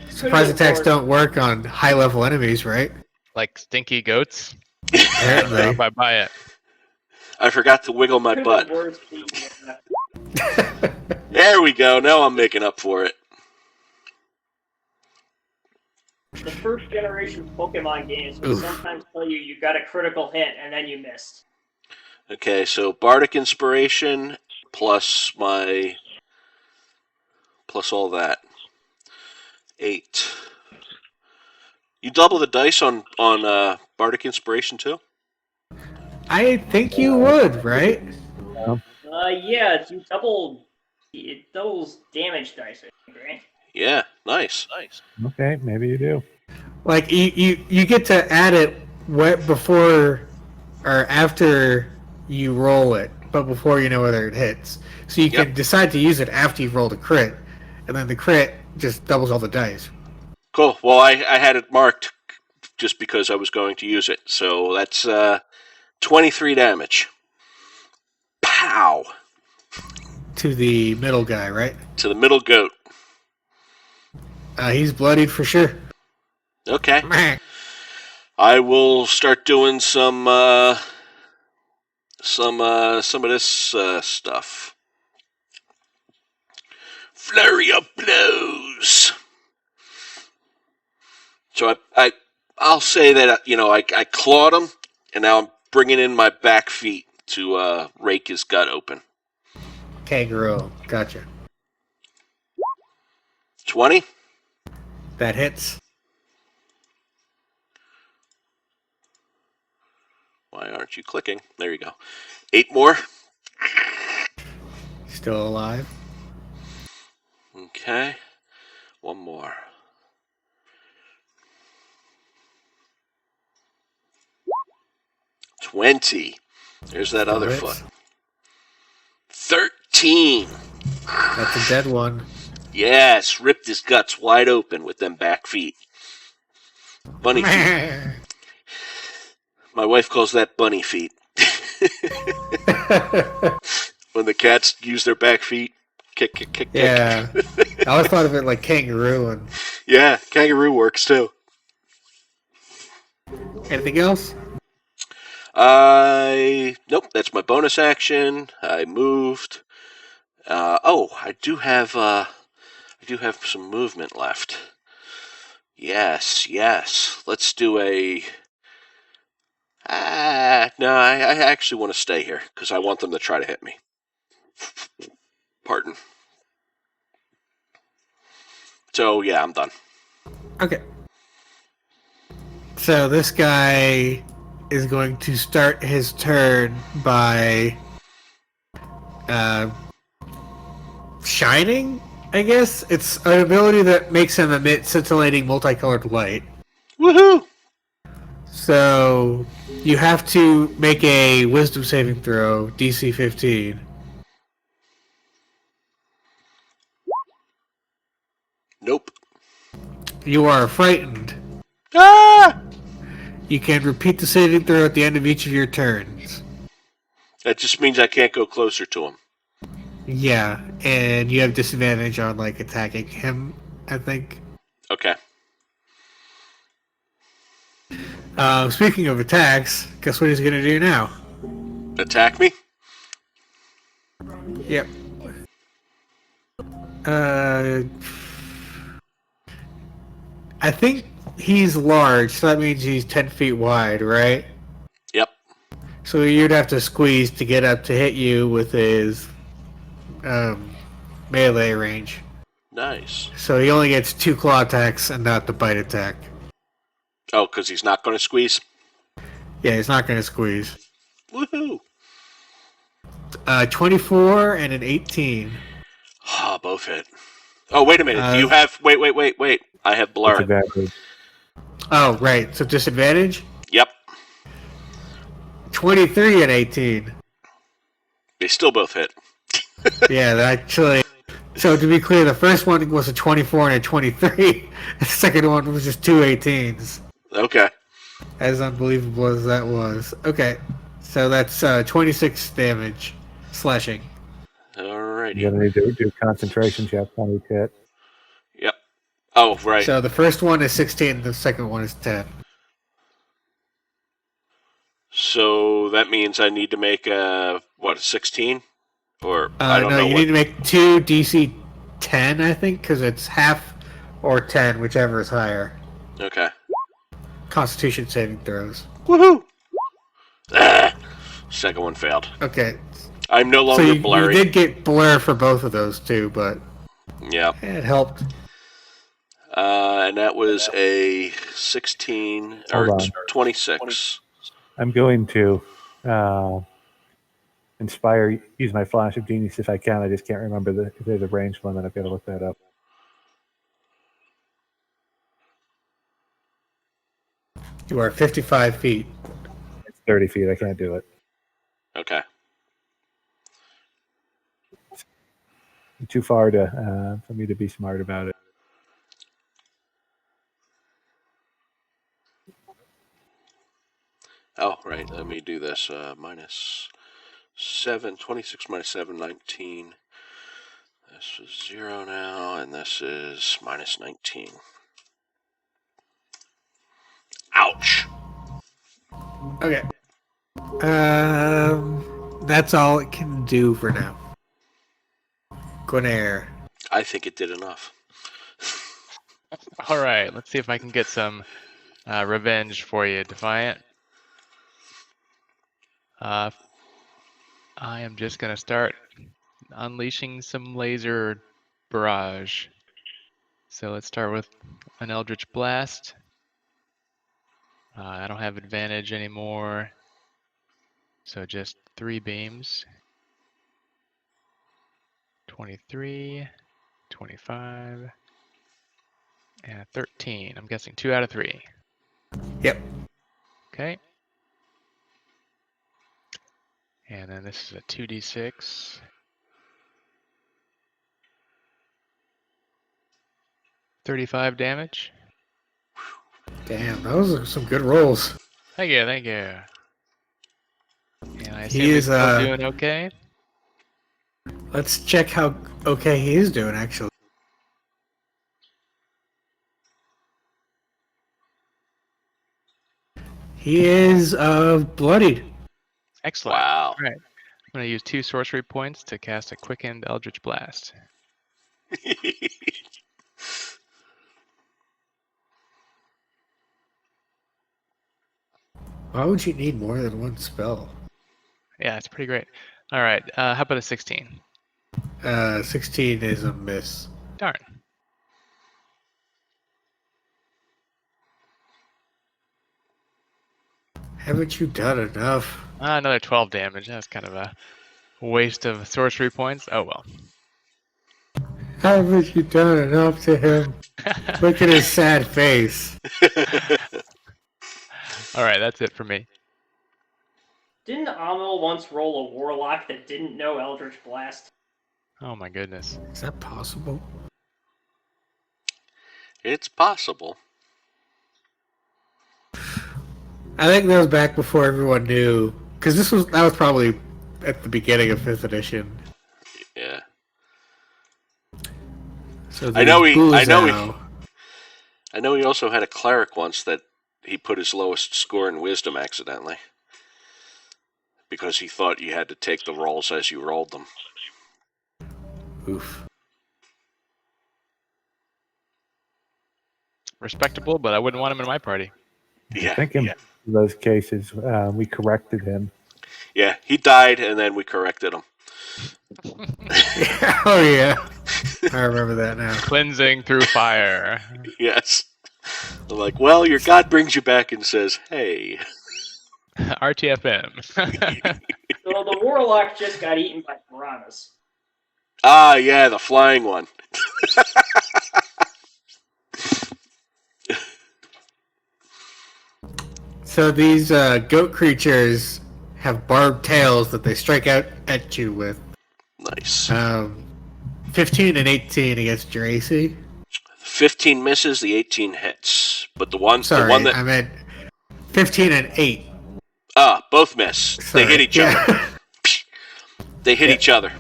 Surprise attacks don't work on high-level enemies, right? Like stinky goats? Apparently. I buy it. I forgot to wiggle my butt. There we go. Now I'm making up for it. The first generation Pokemon games will sometimes tell you got a critical hit and then you missed. Okay, so Bardic Inspiration plus all that. 8. You double the dice on Bardic Inspiration too? I think you would, right? Yeah, it doubles damage dice, I think, right? Yeah, nice. Okay, maybe you do. Like you get to add it before or after you roll it, but before you know whether it hits. So you can decide to use it after you've rolled a crit, and then the crit just doubles all the dice. Cool. Well, I had it marked just because I was going to use it. So that's 23 damage. Pow! to the middle guy, right? To the middle goat. He's bloodied for sure. Okay. I will start doing some of this stuff. Flurry of blows. So I'll say that I clawed him, and now I'm bringing in my back feet to rake his gut open. Kangaroo, gotcha. 20. That hits. Why aren't you clicking? There you go. 8 more. Still alive. Okay. 1 more. 20. There's that Still other hits. foot. 13. That's a dead one. Yes, ripped his guts wide open with them back feet. Bunny feet. My wife calls that bunny feet. When the cats use their back feet, kick, kick, kick, Yeah. kick. I always thought of it like kangaroo. And Yeah, kangaroo works too. anything else? Nope, that's my bonus action. I moved. I do have some movement left. Yes. Let's do a. No, I actually want to stay here because I want them to try to hit me. Pardon. So yeah, I'm done. Okay. So this guy is going to start his turn by shining, I guess. It's an ability that makes him emit scintillating multicolored light. Woohoo! So you have to make a wisdom saving throw, DC 15. Nope. You are frightened. Ah! You can repeat the saving throw at the end of each of your turns. That just means I can't go closer to him. Yeah, and you have disadvantage on like attacking him, I think. Okay. Speaking of attacks, guess what he's gonna do now? Attack me? Yep. I think he's large, so that means he's 10 feet wide, right? Yep. So you'd have to squeeze to get up to hit you with his melee range. Nice. So he only gets 2 claw attacks and not the bite attack. Oh, because he's not going to squeeze? Yeah, he's not going to squeeze. Woohoo! 24 and an 18. Ah, both hit. Oh, wait a minute. Do you have... Wait. I have blur. Disadvantage. Oh, right. So disadvantage? Yep. 23 and 18. They still both hit. Yeah, actually... So to be clear, the first one was a 24 and a 23. The second one was just 2 18s. Okay. As unbelievable as that was. Okay. So that's 26 damage. Slashing. Alrighty. You're going to need to do concentration check on each hit. Yep. Oh, right. So the first one is 16, the second one is 10. So that means I need to make a 16? Or I don't no, know you what. need to make 2 DC 10, I think, because it's half or 10, whichever is higher. Okay. Constitution saving throws. Woohoo! Ah, second one failed. Okay. I'm no So longer you blurry. did get blur for both of those too, but Yeah. it helped. And that was a 16 Hold or on. 26. I'm going to use my flash of genius if I can. I just can't remember if there's a range limit. I've got to look that up. You are 55 feet. It's 30 feet. I can't do it. Okay. Too far to for me to be smart about it. Oh, right. Let me do this. Minus 7, 26 minus 7, 19. This is 0 now, and this is minus 19. Ouch. Okay. That's all it can do for now. Ghuanaer. I think it did enough. All right, let's see if I can get some revenge for you, Defiant. I am just going to start unleashing some laser barrage. So let's start with an Eldritch Blast. I don't have advantage anymore. So just 3 beams. 23, 25, and 13. I'm guessing 2 out of 3. Yep. Okay. And then this is a 2d6. 35 damage. Damn, those are some good rolls. Thank you, thank you. And I assume He he's is, still doing okay. Let's check how okay he is doing, actually. He is bloodied. Excellent. Wow. All right. I'm going to use 2 sorcery points to cast a quickened Eldritch Blast. Why would you need more than one spell? Yeah, it's pretty great. All right. How about a 16? 16 is a miss. Darn. Haven't you done enough? Another 12 damage. That's kind of a waste of sorcery points. Oh well. Haven't you done enough to him? Look at his sad face. All right, that's it for me. Didn't Amil once roll a warlock that didn't know Eldritch Blast? Oh my goodness. Is that possible? It's possible. I think that was back before everyone knew, because that was probably at the beginning of 5th edition. Yeah. So I know he Buzao- also had a cleric once that he put his lowest score in wisdom accidentally. Because he thought you had to take the rolls as you rolled them. Oof. Respectable, but I wouldn't want him in my party. Yeah. I think in those cases, we corrected him. Yeah, he died and then we corrected him. Oh yeah, I remember that now. Cleansing through fire. Yes. I'm like, well, your god brings you back and says, hey. RTFM. So the warlock just got eaten by piranhas. Ah, yeah, the flying one. So these goat creatures have barbed tails that they strike out at you with. Nice. 15 and 18 against your AC. 15 misses, the 18 hits. But the one that I meant 15 and 8. Both miss. Sorry. They hit each other. They hit each other.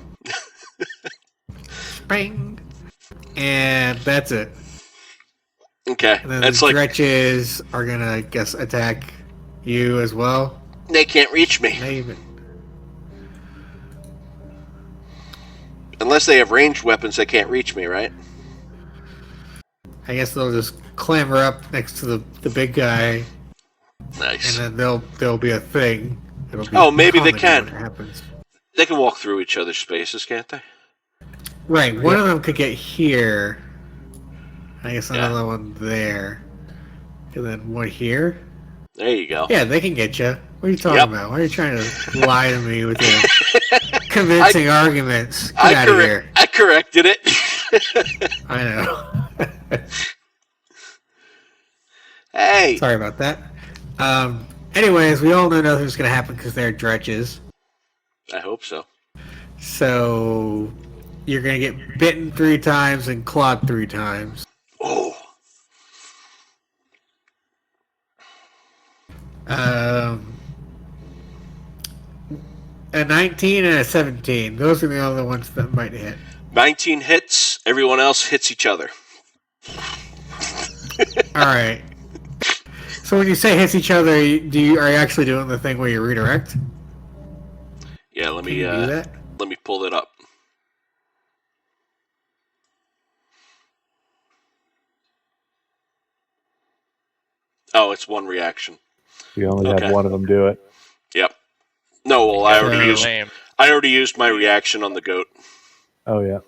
Bang. And that's it. Okay. And then That's the like dretches are gonna, I guess, attack you as well. they can't reach me. Maybe. Unless they have ranged weapons, they can't reach me, right? I guess they'll just clamber up next to the big guy, Nice. and then there'll be a thing. It'll be Oh, maybe they comedy when can. it happens. They can walk through each other's spaces, can't they? Right, one of them could get here. I guess Yeah. another one there. And then one here. There you go. Yeah, they can get you. What are you talking Yep. about? Why are you trying to lie to me with your convincing arguments? Get out of here. I corrected it. I know. Hey. Sorry about that. Anyways, we all know nothing's going to happen because they're dretches. I hope so. So you're going to get bitten 3 times and clawed 3 times. Oh. A 19 and a 17. Those are the only ones that might hit. 19 hits. Everyone else hits each other. All right. So when you say hits each other, are you actually doing the thing where you redirect? Yeah, let Can me you do that? let me pull it up. Oh, it's one reaction. You only Okay. had one of them do it. Yep. No, well, I already So- used. Lame. I already used my reaction on the goat. Oh yeah.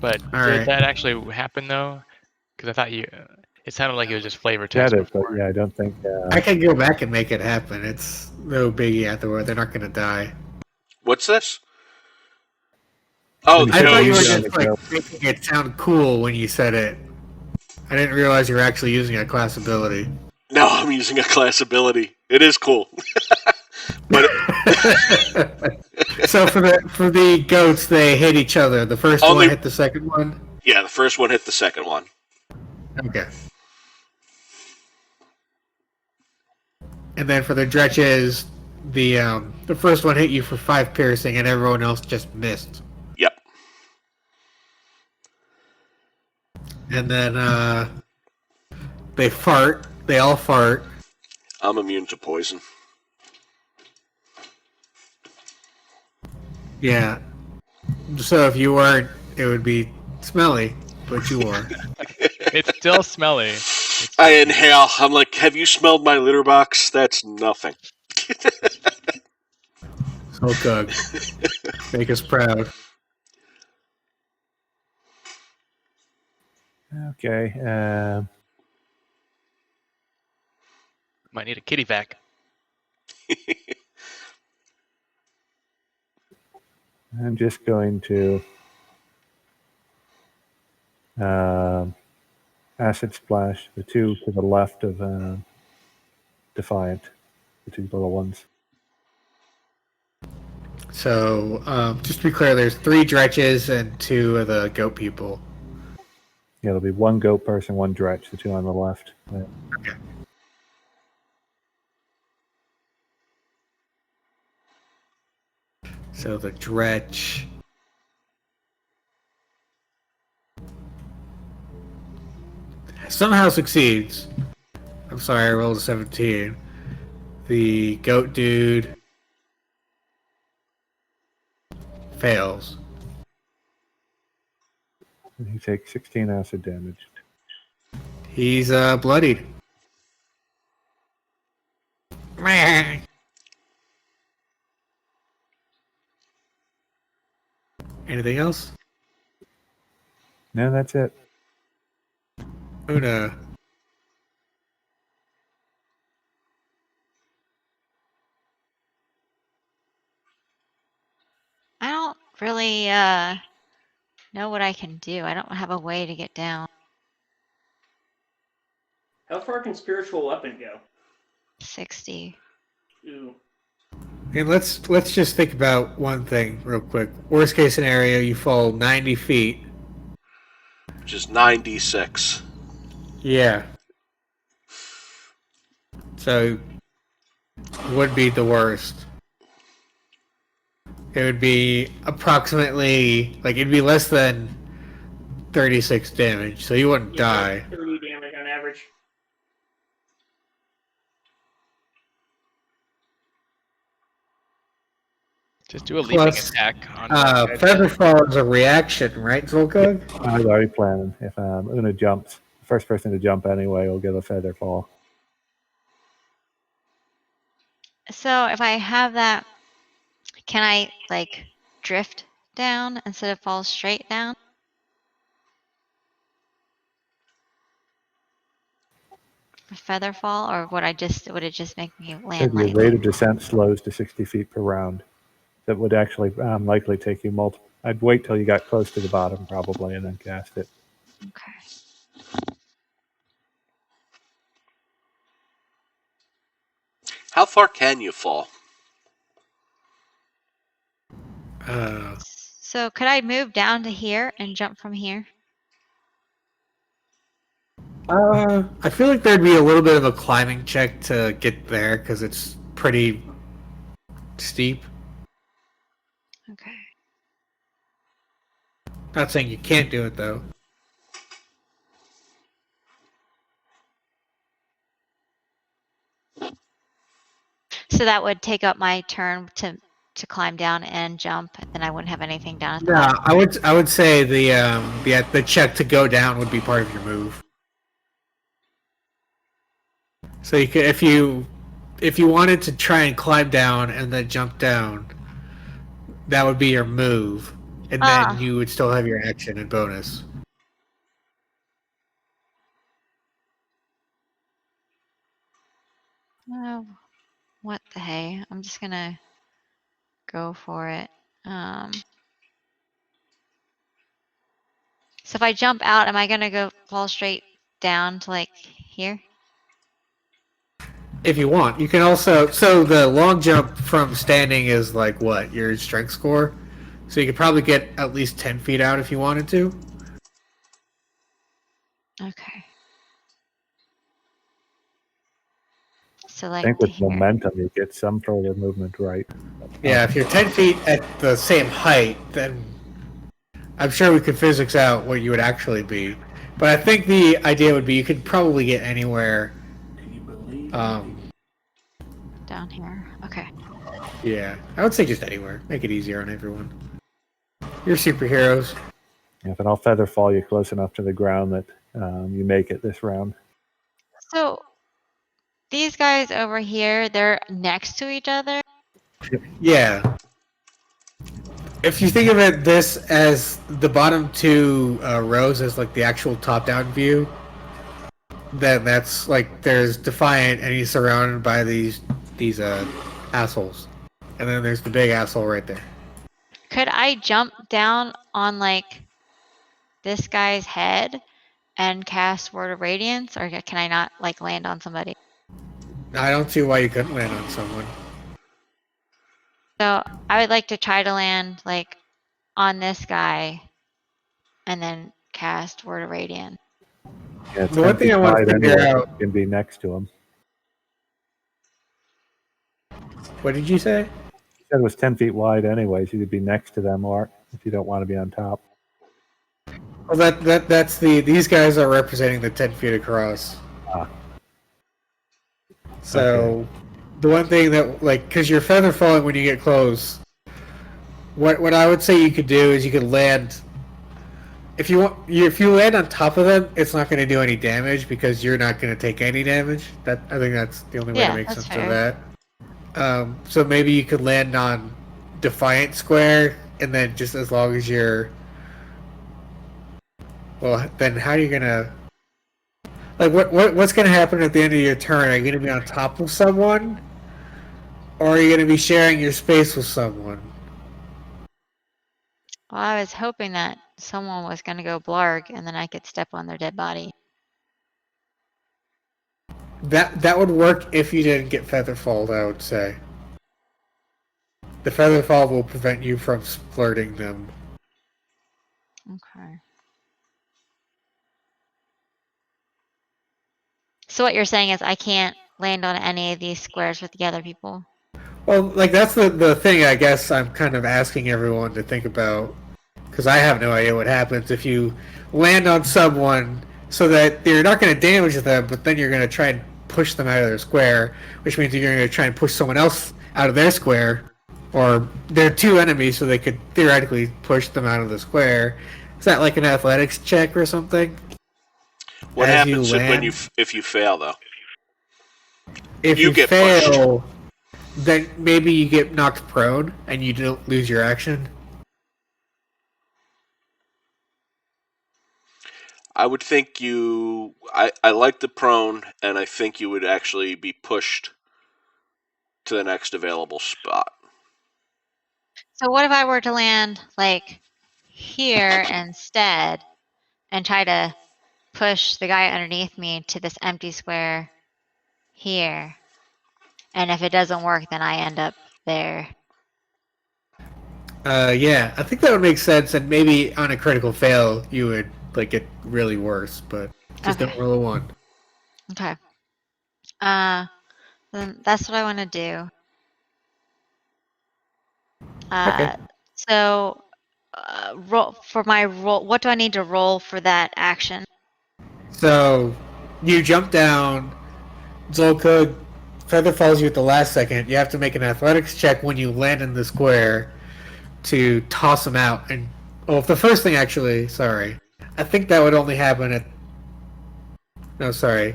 But All did right. that actually happen though? Because I thought it sounded like it was just flavor Yeah, text it is, but before. yeah, I don't think. I can go back and make it happen. It's no biggie afterward. They're not going to die. What's this? Oh, When the you I said thought you were use it on just the like goat. making it sound cool when you said it. I didn't realize you were actually using a class ability. No, I'm using a class ability. It is cool. But So for the goats, they hit each other. The first Only- one hit the second one. yeah, the first one hit the second one. Okay. And then for the dretches, the first one hit you for 5 piercing, and everyone else just missed. Yep. And then they fart. They all fart. I'm immune to poison. Yeah. So if you weren't, it would be smelly, but you were. It's still smelly. I inhale. I'm like, have you smelled my litter box? That's nothing. Xolkug. Make us proud. Okay. Might need a kitty vac. I'm just going to acid splash the two to the left of Defiant, the two little ones. So just to be clear, there's 3 dretches and 2 of the goat people. Yeah, there'll be one goat person, one dretch, the two on the left. Okay. So the dretch. Somehow succeeds. I'm sorry, I rolled a 17. The goat dude fails. And he takes 16 acid damage. He's bloodied. Meh. Anything else? No, that's it. Unna. I don't really know what I can do. I don't have a way to get down. How far can spiritual weapon go? 60. Ooh. And let's just think about one thing real quick. Worst case scenario, you fall 90 feet. Which is 9d6. Yeah. So would be the worst. It would be approximately it'd be less than 36 damage, so you wouldn't die. 30 damage on average. Just do a leaping Plus, attack on one guy. Featherfall is a reaction, right, Xolkug? I was already planning. If Unna jumps, the first person to jump anyway will get a feather fall. So if I have that, can I drift down instead of fall straight down? A feather fall, or would it just make me land Your lightly? rate of descent slows to 60 feet per round. That would actually likely take you multiple. I'd wait till you got close to the bottom probably and then cast it. Okay. How far can you fall? So could I move down to here and jump from here? I feel like there'd be a little bit of a climbing check to get there because it's pretty steep. Okay. Not saying you can't do it though. So that would take up my turn to climb down and jump, and I wouldn't have anything down at the No, bottom. I would say the check to go down would be part of your move. So you could if you wanted to try and climb down and then jump down, that would be your move, and then Ah. you would still have your action and bonus. Oh, what the hey? I'm just gonna go for it. So if I jump out, am I gonna go fall straight down to like here? If you want, you can also. So the long jump from standing is like what your strength score. So you could probably get at least 10 feet out if you wanted to. Okay. So I like think to with here. momentum, you get some further movement, right? Yeah, if you're 10 feet at the same height, then I'm sure we could physics out what you would actually be. But I think the idea would be you could probably get anywhere. Down here. Okay. Yeah, I would say just anywhere. Make it easier on everyone. You're superheroes. If an all feather fall you close enough to the ground that you make it this round. So these guys over here, they're next to each other. Yeah. If you think of it this as the bottom two rows as like the actual top-down view, then that's like there's Defiant and he's surrounded by these assholes, and then there's the big asshole right there. Could I jump down on like this guy's head and cast Word of Radiance, or can I not like land on somebody? I don't see why you couldn't land on someone. So I would like to try to land like on this guy and then cast Word of Radiance. Yeah, it's The one 10 thing feet I want to wide figure anyway. out. You can be next to him. What did you say? You said it was 10 feet wide anyways. You could be next to them, or if you don't want to be on top. Well, that's these guys are representing the 10 feet across. Ah. So, Okay. the one thing that because you're feather falling when you get close. What I would say you could do is you could land. If you land on top of them, it's not going to do any damage because you're not going to take any damage. I think that's the only way to Yeah, make that's sense fair. of that. So maybe you could land on Defiant Square, and then just as long as you're, well, then how are you gonna what's gonna happen at the end of your turn? Are you gonna be on top of someone, or are you gonna be sharing your space with someone? Well, I was hoping that someone was going to go blarg and then I could step on their dead body. That would work if you didn't get Featherfall, I would say. The Featherfall will prevent you from splurting them. Okay. So what you're saying is I can't land on any of these squares with the other people? Well, that's the thing I guess I'm kind of asking everyone to think about. Because I have no idea what happens if you land on someone so that you're not going to damage them, but then you're going to try and push them out of their square, which means you're going to try and push someone else out of their square. Or they're two enemies, so they could theoretically push them out of the square. Is that like an athletics check or something? What As you happens land? if you fail though? If You you get pushed. fail, then maybe you get knocked prone and you don't lose your action. I would think I like the prone, and I think you would actually be pushed to the next available spot. So what if I were to land like here instead and try to push the guy underneath me to this empty square here? And if it doesn't work, then I end up there. Yeah, I think that would make sense, and maybe on a critical fail, you would get really worse, but just Okay. don't roll a 1. Okay. Then that's what I want to do. Okay. So, roll for my roll. What do I need to roll for that action? So you jump down. Xolkug feather falls you at the last second. You have to make an athletics check when you land in the square to toss him out. And well, the first thing actually, sorry, I think that would only happen at. No, sorry.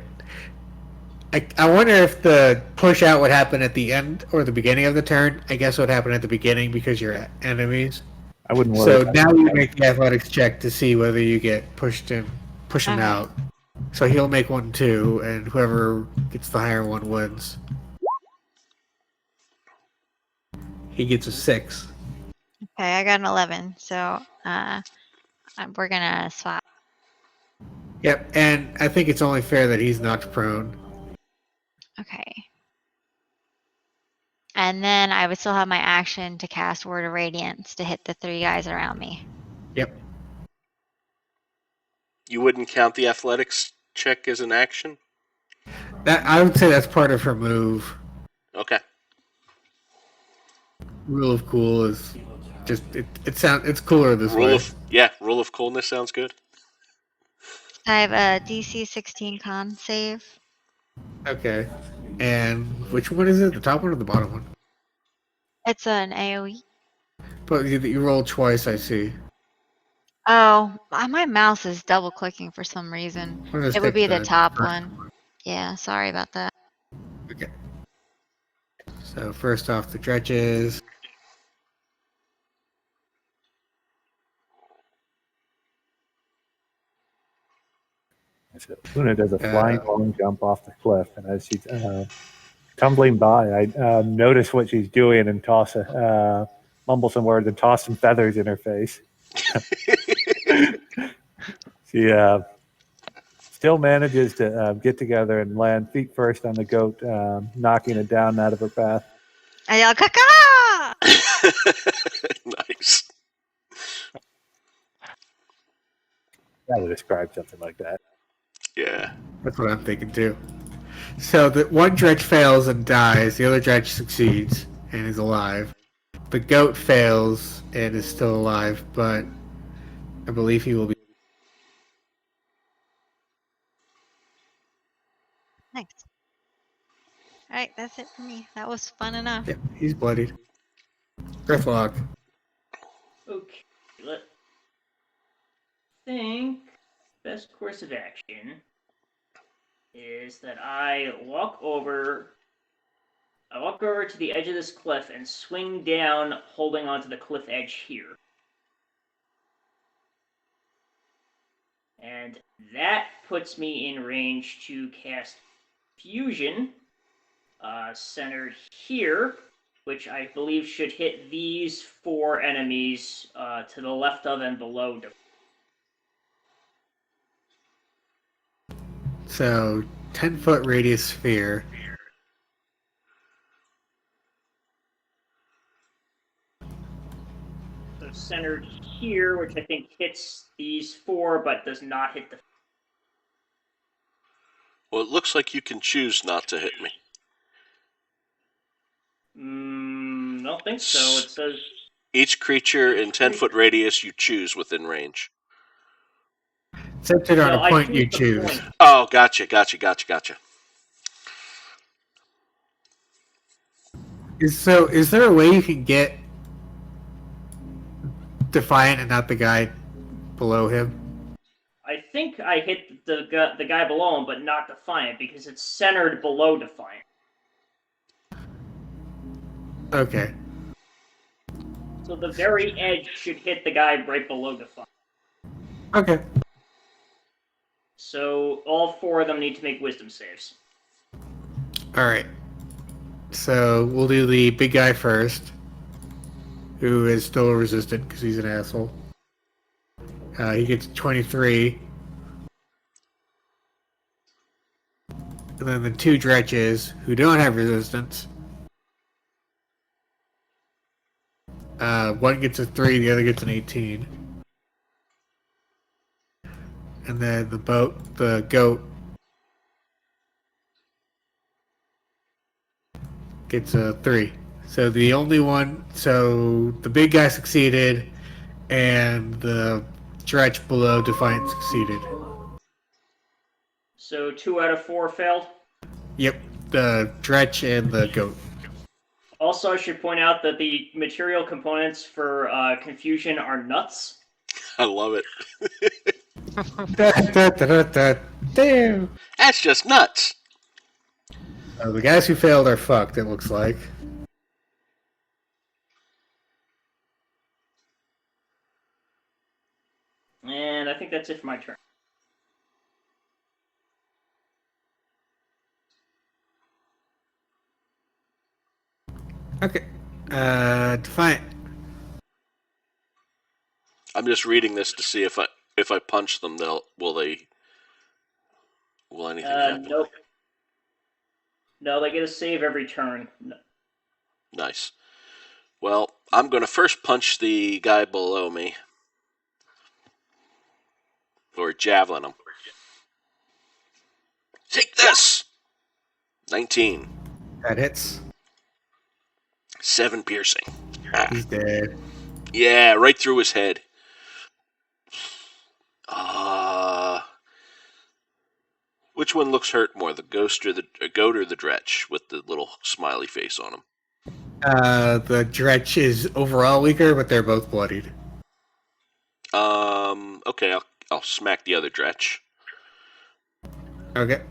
I wonder if the push out would happen at the end or the beginning of the turn. I guess it would happen at the beginning because you're enemies. I wouldn't worry. So about now it. you make the athletics check to see whether you get push him Okay. out. So he'll make 1, 2, and whoever gets the higher one wins. He gets a 6. Okay, I got an 11. So, we're gonna swap. Yep, and I think it's only fair that he's knocked prone. Okay. And then I would still have my action to cast Word of Radiance to hit the 3 guys around me. Yep. You wouldn't count the athletics check as an action? That I would say that's part of her move. Okay. Rule of cool is just it's cooler this way. Rule of coolness sounds good. I have a DC 16 con save. Okay. And which one is it? The top one or the bottom one? It's an AoE. But you rolled twice, I see. Oh, my mouse is double clicking for some reason. We'll just It would take be the top first one. Yeah, sorry about that. Okay. So first off, the dredges. So Unna does a flying long jump off the cliff, and as she's tumbling by, I notice what she's doing and mumble some words and toss some feathers in her face. She still manages to get together and land feet first on the goat, knocking it down out of her path. I yell, "Caca!" Nice. That would describe something like that. Yeah. That's what I'm thinking too. So the one dredge fails and dies, the other dredge succeeds and is alive. The goat fails and is still alive, but I believe he will be. Nice. All right, that's it for me. That was fun enough. Yep, he's bloodied. Grethlok. Okay, let's think. Best course of action is that I walk over to the edge of this cliff and swing down, holding onto the cliff edge here. And that puts me in range to cast Fusion, centered here, which I believe should hit these 4 enemies to the left of and below. So 10-foot radius sphere. So centered here, which I think hits these 4, but does not hit the. Well, it looks like you can choose not to hit me. I don't think so. It says Each creature in 10-foot radius you choose within range. Centered on No, a I point you choose the choose. point. Oh, gotcha. Is there a way you can get Defiant and not the guy below him? I think I hit the guy below him, but not Defiant, because it's centered below Defiant. Okay. So the very edge should hit the guy right below Defiant. Okay. So all 4 of them need to make wisdom saves. Alright. So we'll do the big guy first, who is still resistant because he's an asshole. He gets 23. And then the 2 dredges, who don't have resistance. One gets a 3, the other gets an 18. And then the goat, gets a 3. So the only one, so the big guy succeeded, and the dretch below Defiant succeeded. So 2 out of 4 failed. Yep, the dretch and the goat. Also, I should point out that the material components for confusion are nuts. I love it. Damn. That's just nuts. So the guys who failed are fucked, it looks like. And I think that's it for my turn. Okay. Defiant. I'm just reading this to see if I punch them, will anything happen? Nope. No, they get a save every turn. No. Nice. Well, I'm going to first punch the guy below me. Or javelin him. Take this! 19. That hits. 7 piercing. He's dead. Yeah, right through his head. Which one looks hurt more, the goat or the dretch with the little smiley face on him? The dretch is overall weaker, but they're both bloodied. Okay, I'll smack the other dretch. Okay.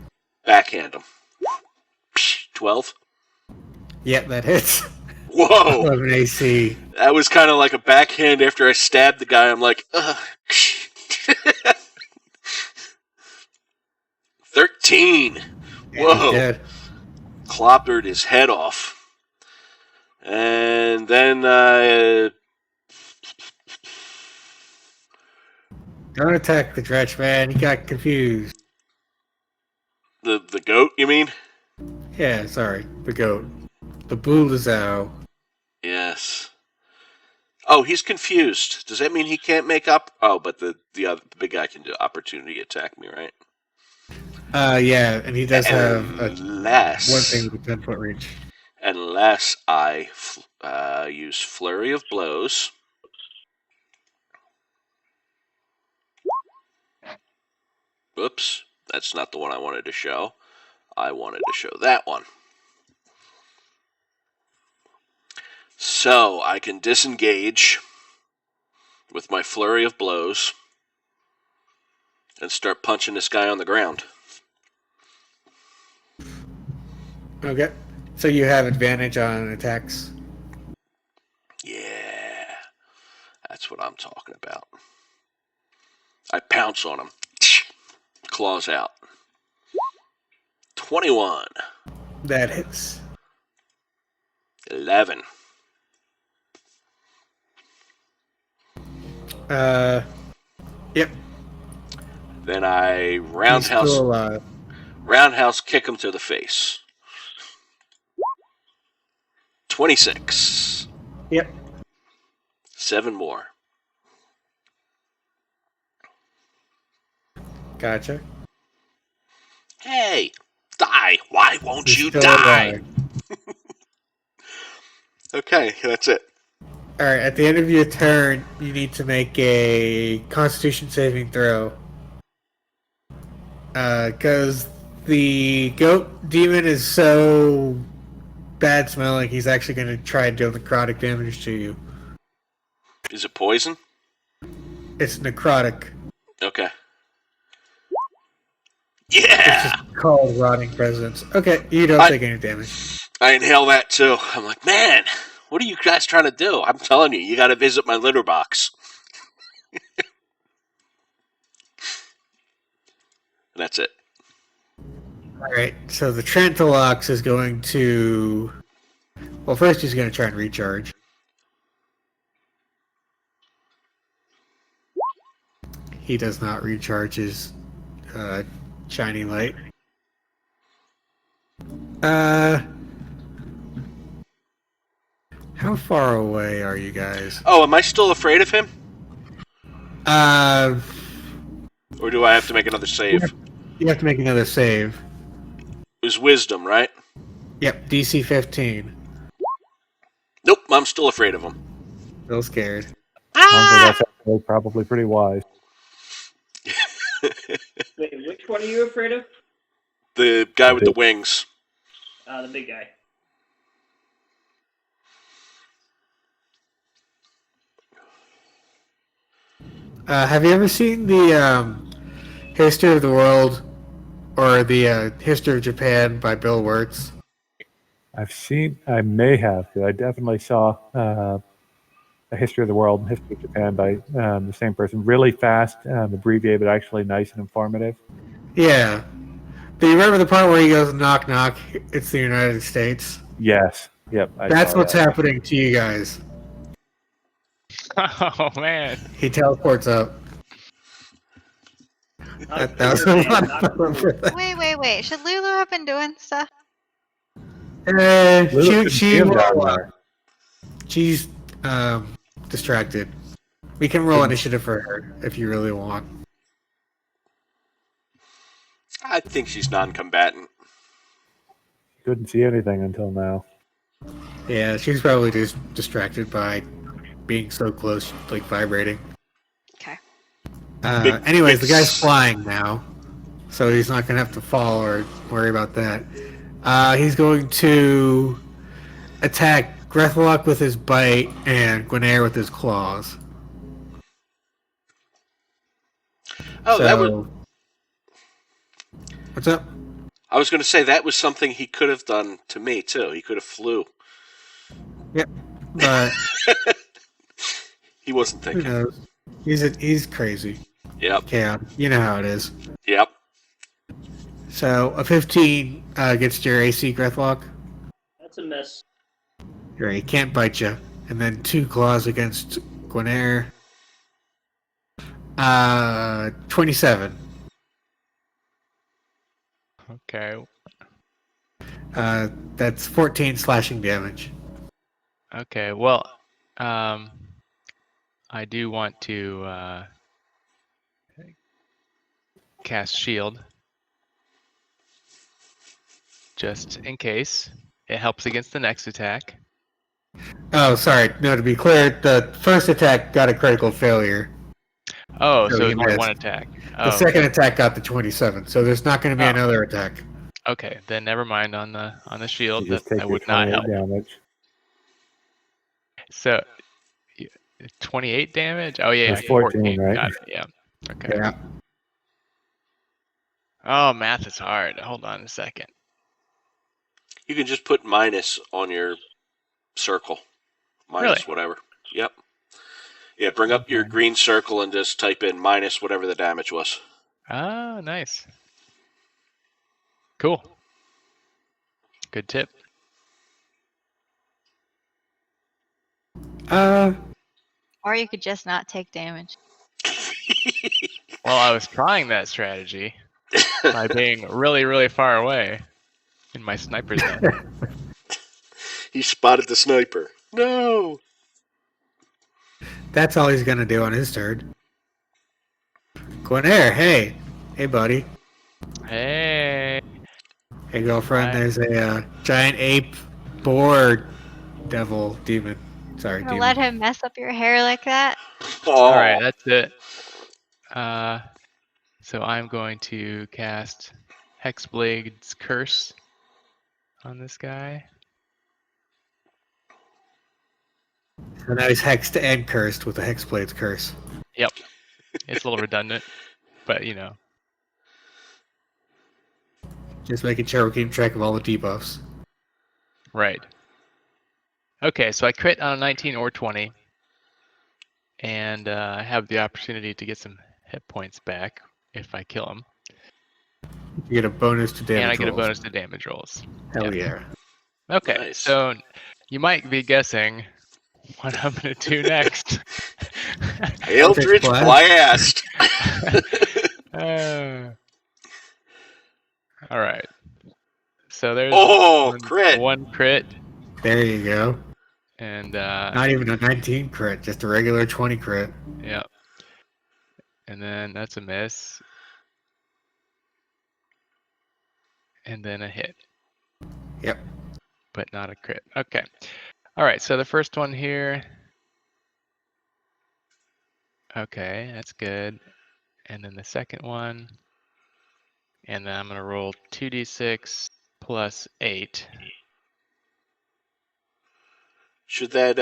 Backhand him. 12. Yep, that hits. Whoa! 11 AC. That was kind of like a backhand after I stabbed the guy. I'm like, ugh. 13. Yeah, Whoa. he's dead. Clobbered his head off. And then, Don't attack the dretch, man. He got confused. the goat, you mean? Yeah, sorry. The goat. The Bulazao. Yes. Oh, he's confused. Does that mean he can't make up? Oh, but the big guy can do opportunity attack me, right? Yeah, and he does have one Unless thing with a 10-foot reach. unless I use Flurry of Blows. Oops, that's not the one I wanted to show. I wanted to show that one. So I can disengage with my Flurry of Blows and start punching this guy on the ground. Okay. So you have advantage on attacks. Yeah, that's what I'm talking about. I pounce on him. Claws out. 21. That hits. 11. Yep. Then I He's still alive. roundhouse kick him to the face. 26. Yep. 7 more. Gotcha. Hey, die. Why won't He's you still die? alive. Okay, that's it. Alright, at the end of your turn, you need to make a Constitution saving throw. Because the goat demon is so bad smelling, he's actually going to try and deal necrotic damage to you. Is it poison? It's necrotic. Okay. It's Yeah! just called rotting presence. Okay, you don't take any damage. I inhale that too. I'm like, man, what are you guys trying to do? I'm telling you, you got to visit my litter box. And that's it. Alright, so the Trentalox is going to... Well, first he's going to try and recharge. He does not recharge his shiny light. How far away are you guys? Oh, am I still afraid of him? Uh, Or do I have to make another save? you have to make another save. It was wisdom, right? Yep, DC 15. Nope, I'm still afraid of him. Still scared. Honestly, that's actually probably pretty wise. Wait, which one are you afraid of? The guy with the wings. The big guy. Have you ever seen the History of the World or the History of Japan by Bill Wirtz? I may have, because I definitely saw A History of the World and History of Japan by the same person. Really fast, abbreviated, but actually nice and informative. Yeah. Do you remember the part where he goes, knock, knock, it's the United States? Yes. Yep. That's what's happening to you guys. Oh man. He teleports up. That was a lot of fun for that. Wait. Should Lulu have been doing stuff? She's distracted. We can roll initiative for her if you really want. I think she's non-combatant. Couldn't see anything until now. Yeah, she's probably just distracted by being so close, like vibrating. Okay. Anyways, the guy's flying now, so he's not going to have to fall or worry about that. He's going to attack Grethlok with his bite and Ghuanaer with his claws. Oh, that was... What's up? I was going to say that was something he could have done to me, too. He could have flew. Yep, but... He wasn't thinking. Who knows? He's crazy. Yep. Yeah, you know how it is. Yep. So, a 15 gets your AC, Grethlok. That's a miss. Right, he can't bite you. And then 2 claws against Ghuanaer. 27. Okay. That's 14 slashing damage. Okay. Well, I do want to cast shield, just in case. It helps against the next attack. Oh, sorry. No, to be clear, the first attack got a critical failure. Oh, So so he it's only missed. one attack. The second attack got the 27, so there's not going to be another attack. Okay, then never mind on the shield. You just That take would your not help. damage. So, 28 damage? Oh yeah, That's 14, right? Got it. Yeah. Okay. Yeah. Oh, math is hard. Hold on a second. You can just put minus on your circle. Minus whatever. Yep. Yeah, bring up your green circle and just type in minus whatever the damage was. Ah, nice. Cool. Good tip. Or you could just not take damage. Well, I was trying that strategy by being really, really far away in my sniper's net. He spotted the sniper. No! That's all he's going to do on his turn. Ghuanaer, hey. Hey, buddy. Hey. Hey, girlfriend, Hi. there's a giant ape boar devil demon. Sorry, Gonna demon. let him mess up your hair like that? Oh. All right, that's it. So I'm going to cast Hexblade's Curse on this guy. So now he's hexed and cursed with the Hexblade's curse. Yep. It's a little redundant, but you know. Just making sure we're keeping track of all the debuffs. Right. Okay, so I crit on a 19 or 20, and I have the opportunity to get some hit points back if I kill him. You get a bonus to damage And I get rolls. a bonus to damage rolls. Hell yeah. Okay, Nice. so you might be guessing what I'm going to do next. Eldritch Blast! All right. So there's crit! one crit, There you go. and Not even a 19 crit, just a regular 20 crit. yeah. And then that's a miss. And then a hit. Yep. But not a crit. Okay. All right, so the first one here. Okay, that's good. And then the second one. And then I'm going to roll 2d6 plus 8. Should that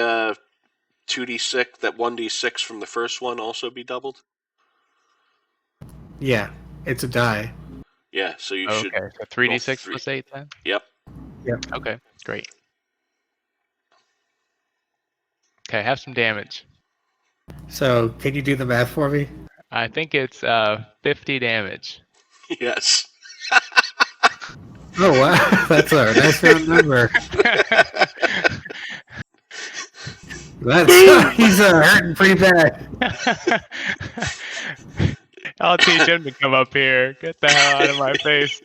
2d6, that 1d6 from the first one also be doubled? Yeah, it's a die. Yeah, so you should. Okay, so 3d6 plus 8 then? Yep. Okay, great. Okay, have some damage. So, can you do the math for me? I think it's 50 damage. Yes. Oh wow, that's a nice round number. That's he's hurting pretty bad. I'll teach him to come up here. Get the hell out of my face.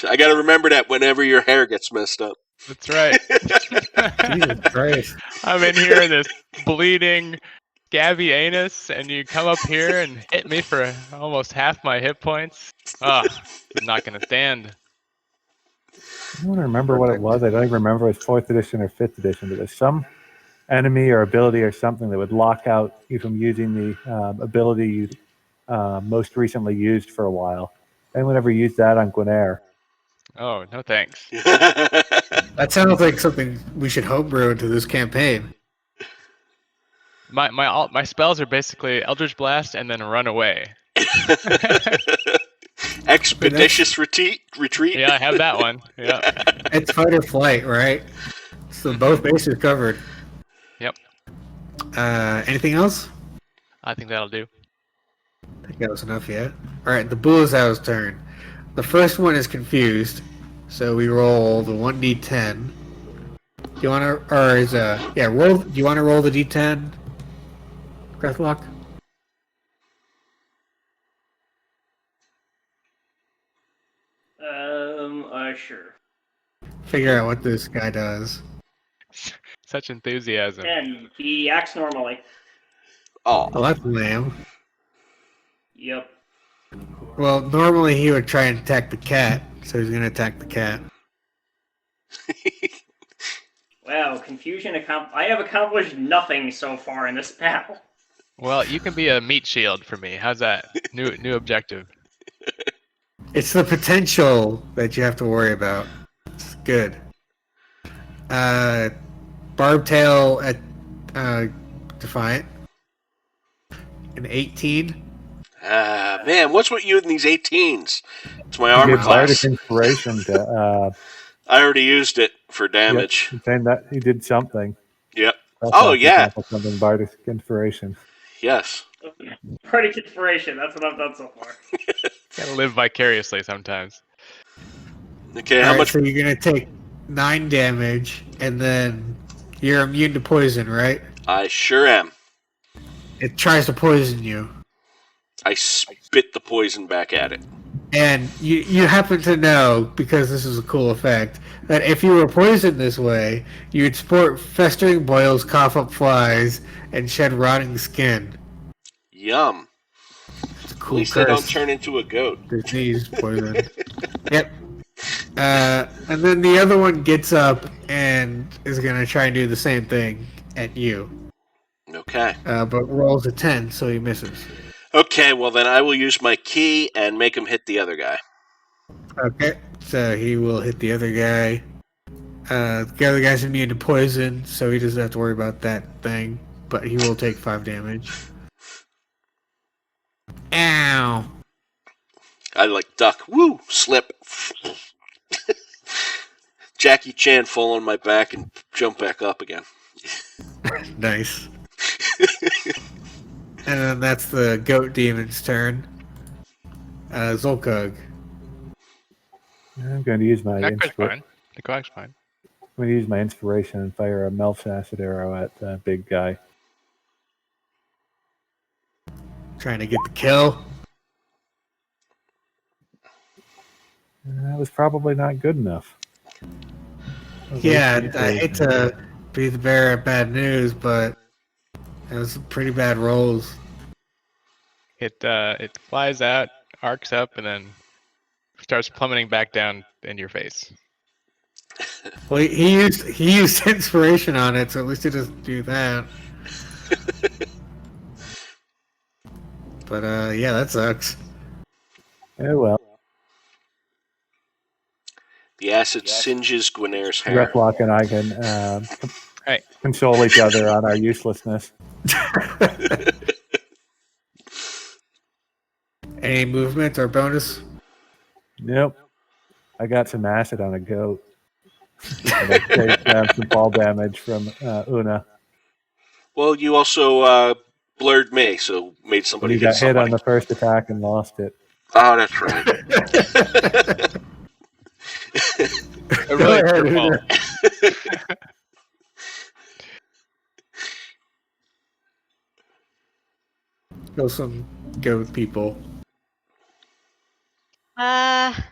I got to remember that whenever your hair gets messed up. That's right. Jesus Christ. I'm in here in this bleeding, scabby anus, and you come up here and hit me for almost half my hit points. I'm not going to stand. I don't remember what it was. I don't even remember if it was 4th edition or 5th edition, but there's some enemy or ability or something that would lock out you from using the ability you most recently used for a while. Anyone ever used that on Ghuanaer? Oh, no thanks. That sounds like something we should homebrew into this campaign. My spells are basically Eldritch Blast and then run away. Expeditious retreat. Yeah, I have that one. Yeah. It's fight or flight, right? So both bases covered. Yep. Anything else? I think that'll do. I think that was enough, yeah? Alright, the Bullsow's turn. The first one is confused, so we roll the 1d10. Do you wanna, or is, roll, do you wanna roll the d10, Grethlok? Sure. Figure out what this guy does. Such enthusiasm. 10. He acts normally. Oh. Well, that's lame. Yep. Well, normally he would try and attack the cat, so he's gonna attack the cat. Wow, confusion I have accomplished nothing so far in this battle. Well, you can be a meat shield for me. How's that? New objective. It's the potential that you have to worry about. It's good. Barbtail at Defiant. An 18. Man, what's with you in these 18s? It's my You armor did Bardic class. Inspiration to, I already used it for damage. Yep, saying that he did something. Yep. That's Oh, actually yeah. something Bardic Inspiration. Yes. Bardic Inspiration, that's what I've done so far. Gotta live vicariously sometimes. Okay, how Alright, much? so you're gonna take 9 damage, and then you're immune to poison, right? I sure am. It tries to poison you. I spit the poison back at it. And you happen to know, because this is a cool effect, that if you were poisoned this way, you would sport festering boils, cough up flies, and shed rotting skin. Yum. It's a At cool least I don't curse. turn into a goat. Disease poison. Yep. And then the other one gets up and is gonna try and do the same thing at you. Okay. But rolls a 10, so he misses. Okay, well then I will use my key and make him hit the other guy. Okay, so he will hit the other guy. The other guy's immune to poison, so he doesn't have to worry about that thing. But he will take 5 damage. Ow! I like duck. Woo! Slip. Jackie Chan fall on my back and jump back up again. Nice. And then that's the goat demon's turn. Xolkug. I'm going to use my Necro's fine. Necro's fine. I'm going to use my inspiration and fire a Melf's acid arrow at the big guy. Trying to get the kill. That was probably not good enough. Yeah, I hate to be the bearer of bad news, but it was pretty bad rolls. It flies out, arcs up, and then starts plummeting back down in your face. Well, he used inspiration on it, so at least he doesn't do that. But yeah, that sucks. Oh well. The acid singes Ghuanaer's hair. Grethlok and I can Hey. console each other on our uselessness. Any movement or bonus? Nope. I got some acid on a goat. And I take down some ball damage from Unna. Well, you also blurred me, so made But somebody he hit got hit on somebody. the first attack and lost it. Oh, that's right. It really Go your ahead, fault. Kill some goat people. I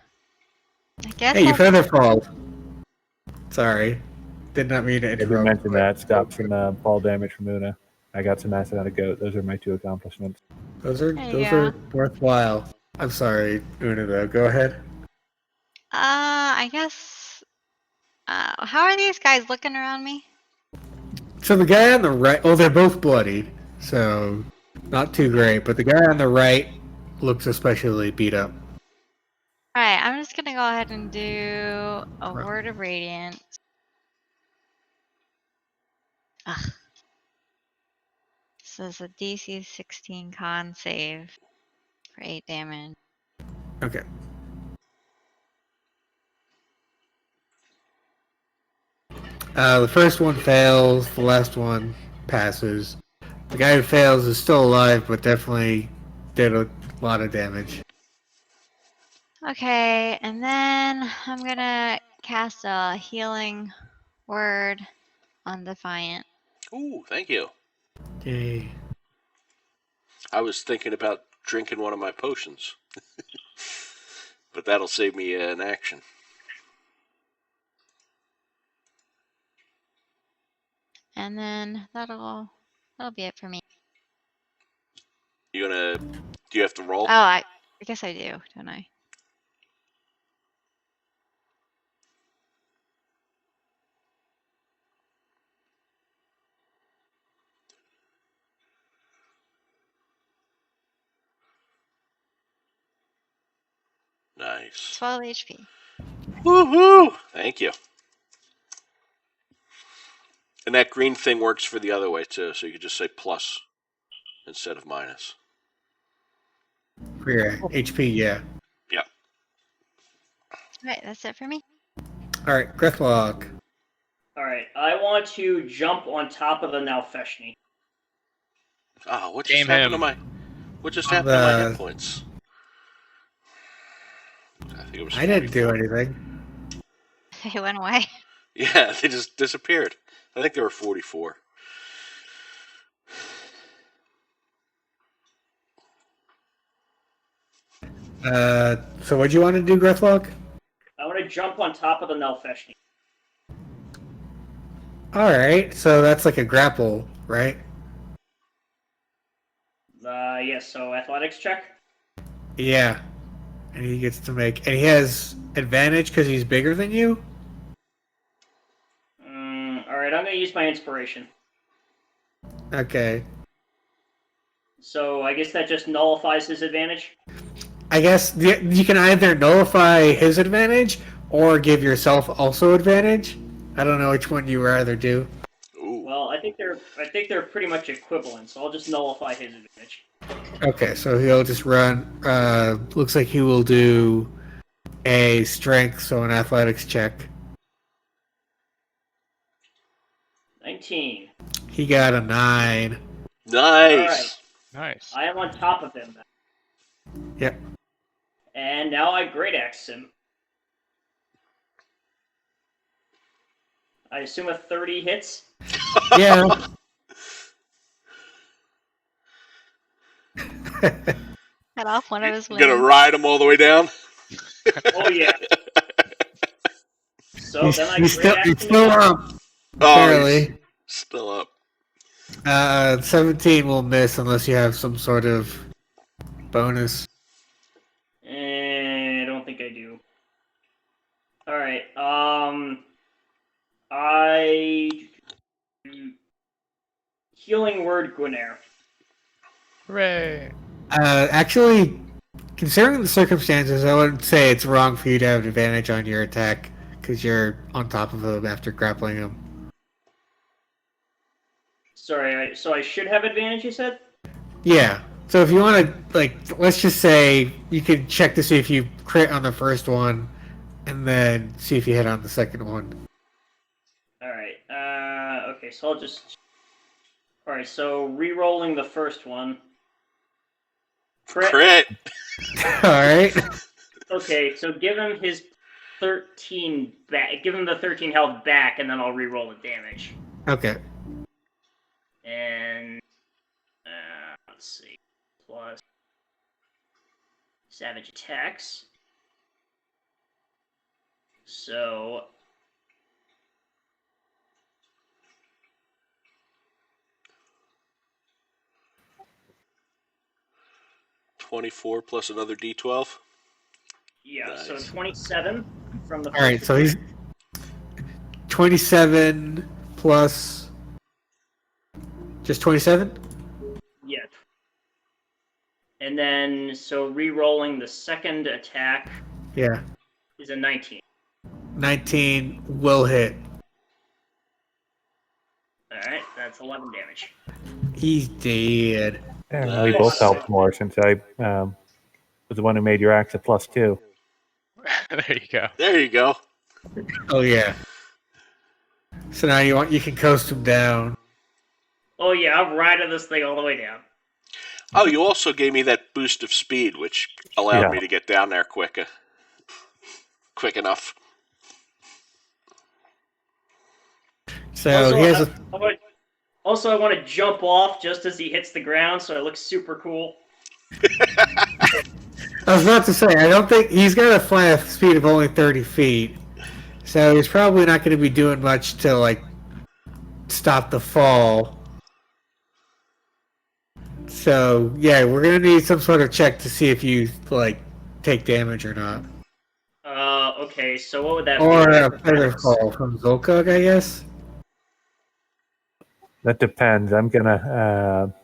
guess Hey, you I'll feather fall. Sorry. Did not mean to I didn't interrupt. mention that. Stop some ball damage from Unna. I got some acid on a goat. Those are my 2 accomplishments. Those are There you go. worthwhile. I'm sorry, Una, though. Go ahead. I guess. How are these guys looking around me? So the guy on the right, oh, they're both bloodied, so not too great. But the guy on the right looks especially beat up. All right, I'm just gonna go ahead and do a Right. word of radiance. Ugh. This is a DC 16 con save for 8 damage. Okay. The first one fails. The last one passes. The guy who fails is still alive, but definitely did a lot of damage. Okay, and then I'm gonna cast a healing word on Defiant. Ooh, thank you. Yay. I was thinking about drinking one of my potions. But that'll save me an action. And then that'll be it for me. Do you have to roll? Oh, I guess I do, don't I? Nice. 12 HP. Woohoo! Thank you. And that green thing works for the other way too, so you could just say plus instead of minus. For your HP, yeah. Yeah. Alright, that's it for me. Alright, Grethlok. Alright, I want to jump on top of the Nalfeshni. Oh, what Game just happened to him. my hit points? I think it was I didn't do 44. anything. It went away. Yeah, they just disappeared. I think they were 44. So what'd you want to do, Grethlok? I want to jump on top of the Nalfeshni. Alright, so that's like a grapple, right? Yes, so athletics check. Yeah. And he gets to make... And he has advantage because he's bigger than you? Alright, I'm going to use my inspiration. Okay. So I guess that just nullifies his advantage? I guess you can either nullify his advantage or give yourself also advantage. I don't know which one you rather do. Ooh. Well, I think they're pretty much equivalent, so I'll just nullify his advantage. Okay, so he'll just run. Looks like he will do a strength, so an athletics check. 19. He got a 9. Nice. Alright. Nice. I am on top of him then. Yep. And now I great axe him. I assume a 30 hits? Yeah. Cut off one of his You wings. gonna ride him all the way down? Oh yeah. So then I he's great axe him still again. up. Oh, Barely. he's still up. 17 will miss unless you have some sort of bonus. I don't think I do. Alright, Healing word Ghuanaer. Hooray! Actually, considering the circumstances, I wouldn't say it's wrong for you to have advantage on your attack because you're on top of him after grappling him. Sorry, so I should have advantage, you said? Yeah. So if you want to, like, let's just say you can check to see if you crit on the first one, and then see if you hit on the second one. Alright, okay, so I'll just... Alright, so re-rolling the first one. Crit. Alright. Okay, so give him his 13 back. Give him the 13 health back, and then I'll re-roll the damage. Okay. And... let's see. Plus... Savage attacks. So... 24 plus another D12. Yeah, Nice. so 27 from the first Alright, so he's 27 plus... Just 27? Yeah. And then, so re-rolling the second attack Yeah. is a 19. 19 will hit. Alright, that's 11 damage. He's dead. Yeah, we both helped more since I was the one who made your axe a +2. There you go. There you go. Oh yeah. So now you can coast him down. Oh yeah, I'm riding this thing all the way down. Oh, you also gave me that boost of speed, which allowed me to get down there quick enough. So he has a... Also, I want to jump off just as he hits the ground, so it looks super cool. I was about to say, I don't think he's got a fly speed of only 30 feet, so he's probably not going to be doing much to like stop the fall. So yeah, we're going to need some sort of check to see if you like take damage or not, Okay, so what would that or be? a feather fall from Xolkug, I guess. That depends. I'm gonna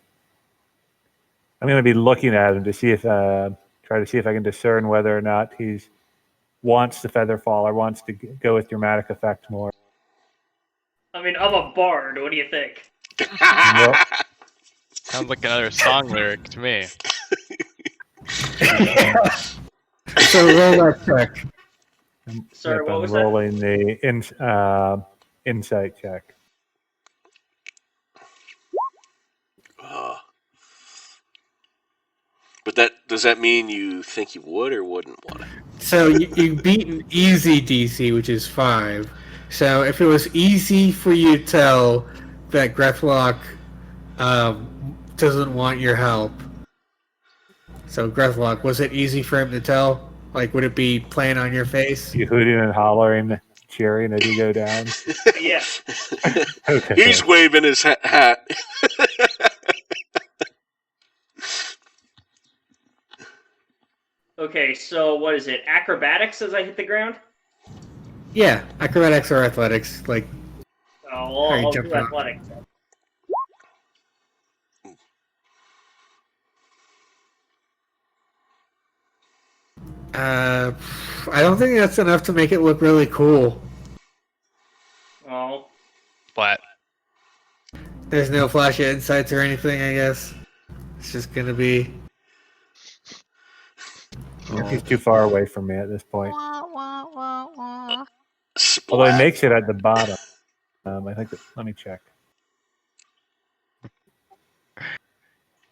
be looking at him to see if try to see if I can discern whether or not he's wants the feather fall or wants to go with dramatic effect more. I mean, I'm a bard. What do you think? Well, Sounds like another song lyric to me. So roll that check. Sorry, what I'm was that? rolling the insight check. But does that mean you think you would or wouldn't want it? So you beat an easy DC, which is 5. So if it was easy for you to tell that Grethlok doesn't want your help, so Grethlok, was it easy for him to tell? Like, would it be plain on your face? You hooting and hollering, cheering as you go down. Yeah. Okay. He's waving his hat. Okay, so what is it? Acrobatics as I hit the ground? Yeah, acrobatics or athletics, like. Oh, How you I'll do jumping up? athletics. I don't think that's enough to make it look really cool. Oh, But There's no flash of insights or anything, I guess. It's just gonna be. He's too far away from me at this point. Wah, wah, wah, wah. Although he Splat. makes it at the bottom. I think. Let me check.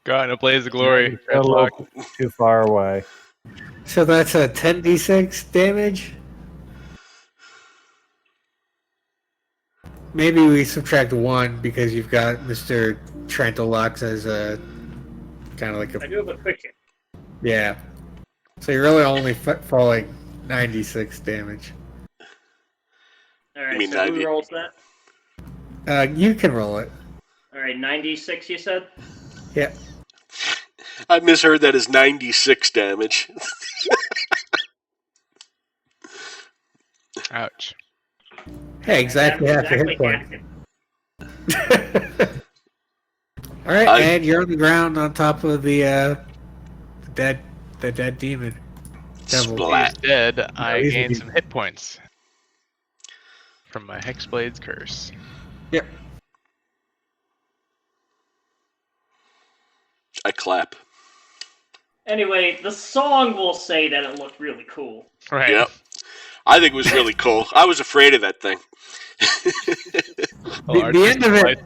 go out in a blaze of glory. He's a little too far away. So that's a 10d6 damage? Maybe we subtract 1 because you've got Mr. Trantalox as a kind of like I a. do have a quick hit. Yeah. So you're really only falling 96 damage. Alright, You mean so 90? who rolls that? You can roll it. Alright, 96 you said? Yeah. I misheard that as 96 damage. Ouch. Hey, exactly half your hit point. All right, and you're on the ground on top of the dead demon. Devil. Splat. Instead, I he's gained a- some hit points from my Hexblade's curse. Yep. I clap. Anyway, the song will say that it looked really cool. Right. Yep. I think it was really cool. I was afraid of that thing. The end of it,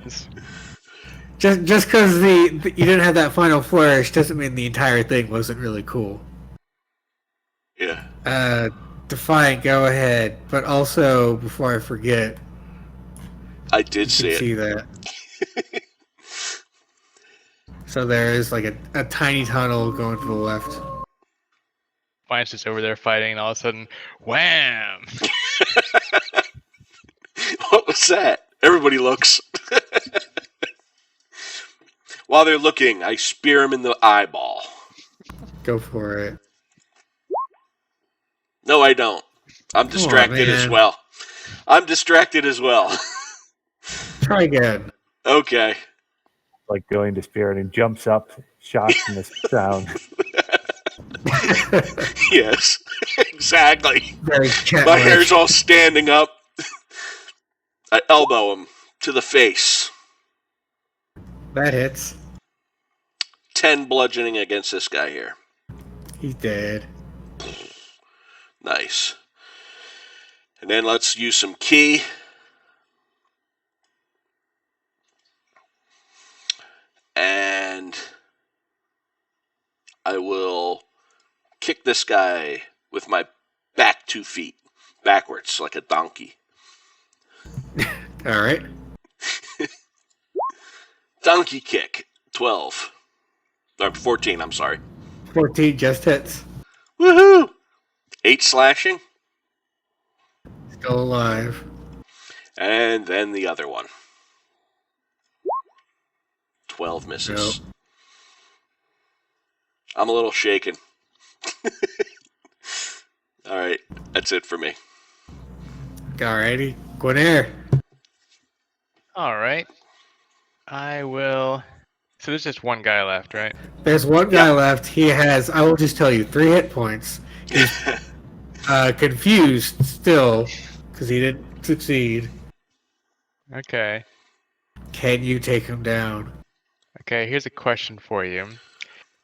just because you didn't have that final flourish doesn't mean the entire thing wasn't really cool. Yeah. Defiant, go ahead. But also, before I forget, I did you see can it. see that. So there is like a tiny tunnel going to the left. Defiant's just over there fighting, and all of a sudden, wham! What was that? Everybody looks. While they're looking, I spear him in the eyeball. Go for it. No, I don't. I'm distracted as man. well. I'm distracted as well. Try again. Okay. Like going to Spirit and jumps up, shocks in the sound. Yes, exactly. Very My cat-like. hair's all standing up. I elbow him to the face. That hits. 10 bludgeoning against this guy here. He's dead. Nice. And then let's use some key. And I will kick this guy with my back 2 feet. Backwards, like a donkey. All right. Donkey kick. 12. Or 14, I'm sorry. 14 just hits. Woohoo! 8 slashing. Still alive. And then the other one. 12 misses. Nope. I'm a little shaken. Alright, that's it for me. Alrighty. Ghuanaer. Alright. I will... So there's just one guy left, right? There's one guy left. He has, I will just tell you, 3 hit points. He's confused still because he didn't succeed. Okay. Can you take him down? Okay, here's a question for you.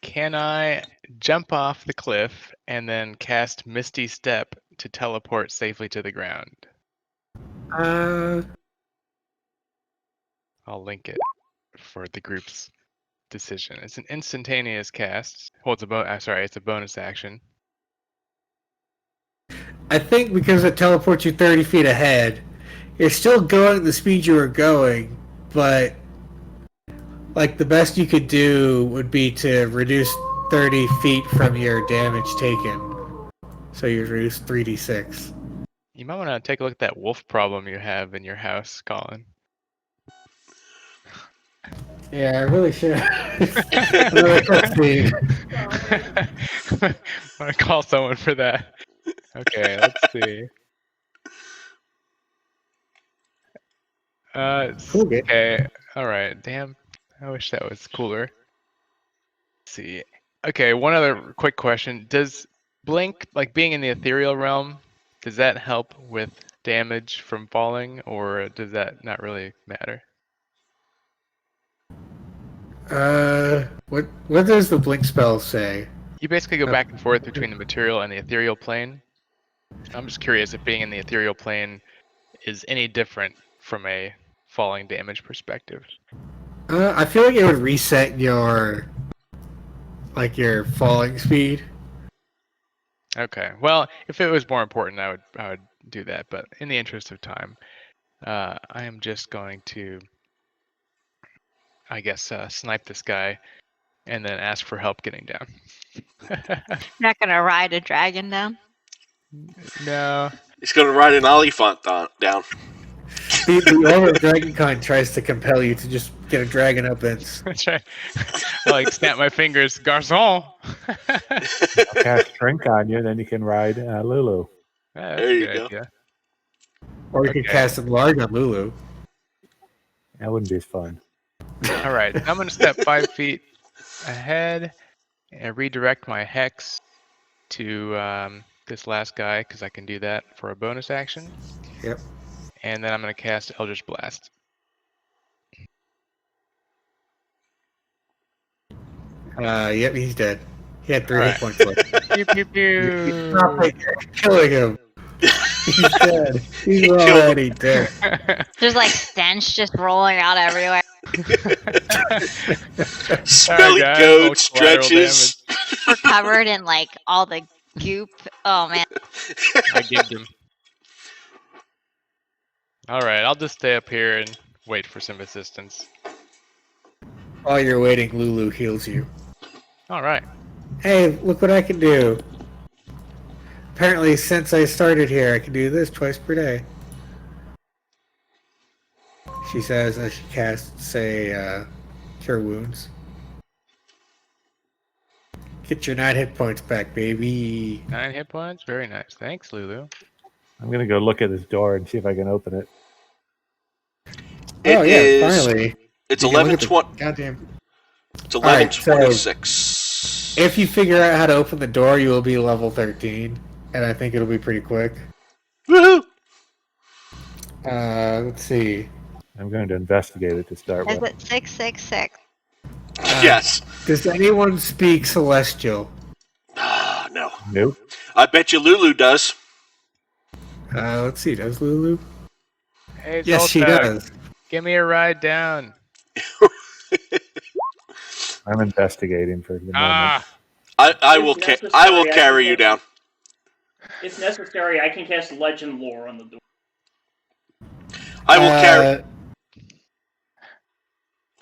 Can I jump off the cliff and then cast Misty Step to teleport safely to the ground? I'll link it for the group's decision. It's an instantaneous cast. Well, it's it's a bonus action. I think because it teleports you 30 feet ahead, you're still going the speed you were going, but like the best you could do would be to reduce 30 feet from your damage taken. So you reduce 3d6. You might want to take a look at that wolf problem you have in your house, Colin. Yeah, I really should. Let's see. I'm gonna call someone for that. Okay, let's see. Okay, alright, damn. I wish that was cooler. Let's see. Okay, one other quick question. Does Blink, like being in the ethereal realm, does that help with damage from falling, or does that not really matter? What does the blink spell say? You basically go back and forth between the material and the ethereal plane. I'm just curious if being in the ethereal plane is any different from a falling damage perspective. I feel like it would reset your falling speed. Okay. Well, if it was more important, I would do that. But in the interest of time, I am just going to, I guess, snipe this guy and then ask for help getting down. You're not gonna ride a dragon down? No. He's going to ride an Oliphant down. The owner of DragonCon tries to compel you to just get a dragon up its. That's right. I like snap my fingers, garçon. I'll cast Shrink on you, then you can ride Lulu. That's There a you good go. idea. Or you could Okay. cast Enlarge on Lulu. That wouldn't be as fun. All right. I'm going to step 5 feet ahead and redirect my hex to this last guy because I can do that for a bonus action. Yep. And then I'm going to cast Eldritch Blast. Yep, he's dead. He had 3 All hit right. points left. Pew, pew, pew. Stop it, you're killing him. He's dead. He's He killed already dead. There's like stench just rolling out everywhere. Smelly guys, goat all collateral stretches. We're covered in like all the goop. Oh man. I gigged him. All right, I'll just stay up here and wait for some assistance. While you're waiting, Lulu heals you. All right. Hey, look what I can do. Apparently, since I started here, I can do this twice per day. She says as she casts, Cure Wounds. Get your 9 hit points back, baby. 9 hit points. Very nice. Thanks, Lulu. I'm gonna go look at this door and see if I can open it. It Oh, yeah, is- finally. It's You can look 11 at the 20. Goddamn. It's Alright, so 11:26. if you figure out how to open the door, you will be level 13. And I think it'll be pretty quick. Woohoo! Let's see. I'm going to investigate it to start Is with. it 666? Yes. Does anyone speak Celestial? Ah, no. Nope. I bet you Lulu does. Let's see. Does Lulu? Hey, Yes, she Xolkug, does. Give me a ride down. I'm investigating for the moment. Ah, I If will necessary, I will I carry can you cast- down. If necessary, I can cast Legend Lore on the door. I will carry Uh,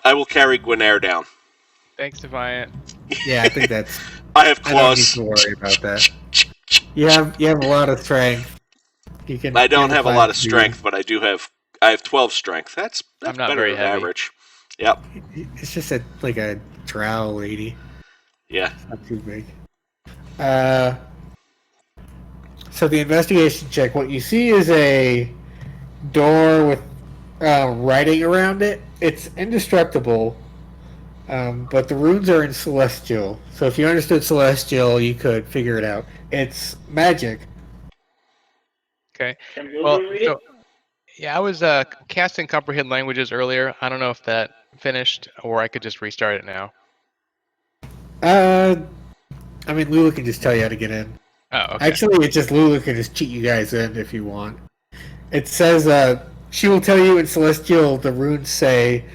I will carry Ghuanaer down. thanks, Defiant. Yeah, I think that's. I have I don't need claws. to worry about that. You have a lot of strength. You can. I don't you have a find lot of speed. strength, but I have 12 strength. That's I'm not better very than heavy. average. Yep. It's just like a drow lady. Yeah. Not too big. So the investigation check. What you see is a door with writing around it. It's indestructible, but the runes are in Celestial. So if you understood Celestial, you could figure it out. It's magic. Okay. Can Lulu Well, read so it? yeah, I was casting comprehend languages earlier. I don't know if that finished or I could just restart it now. I mean, Lulu can just tell you how to get in. Oh, okay. Actually, it's just Lulu can just cheat you guys in if you want. It says, she will tell you in Celestial the runes say,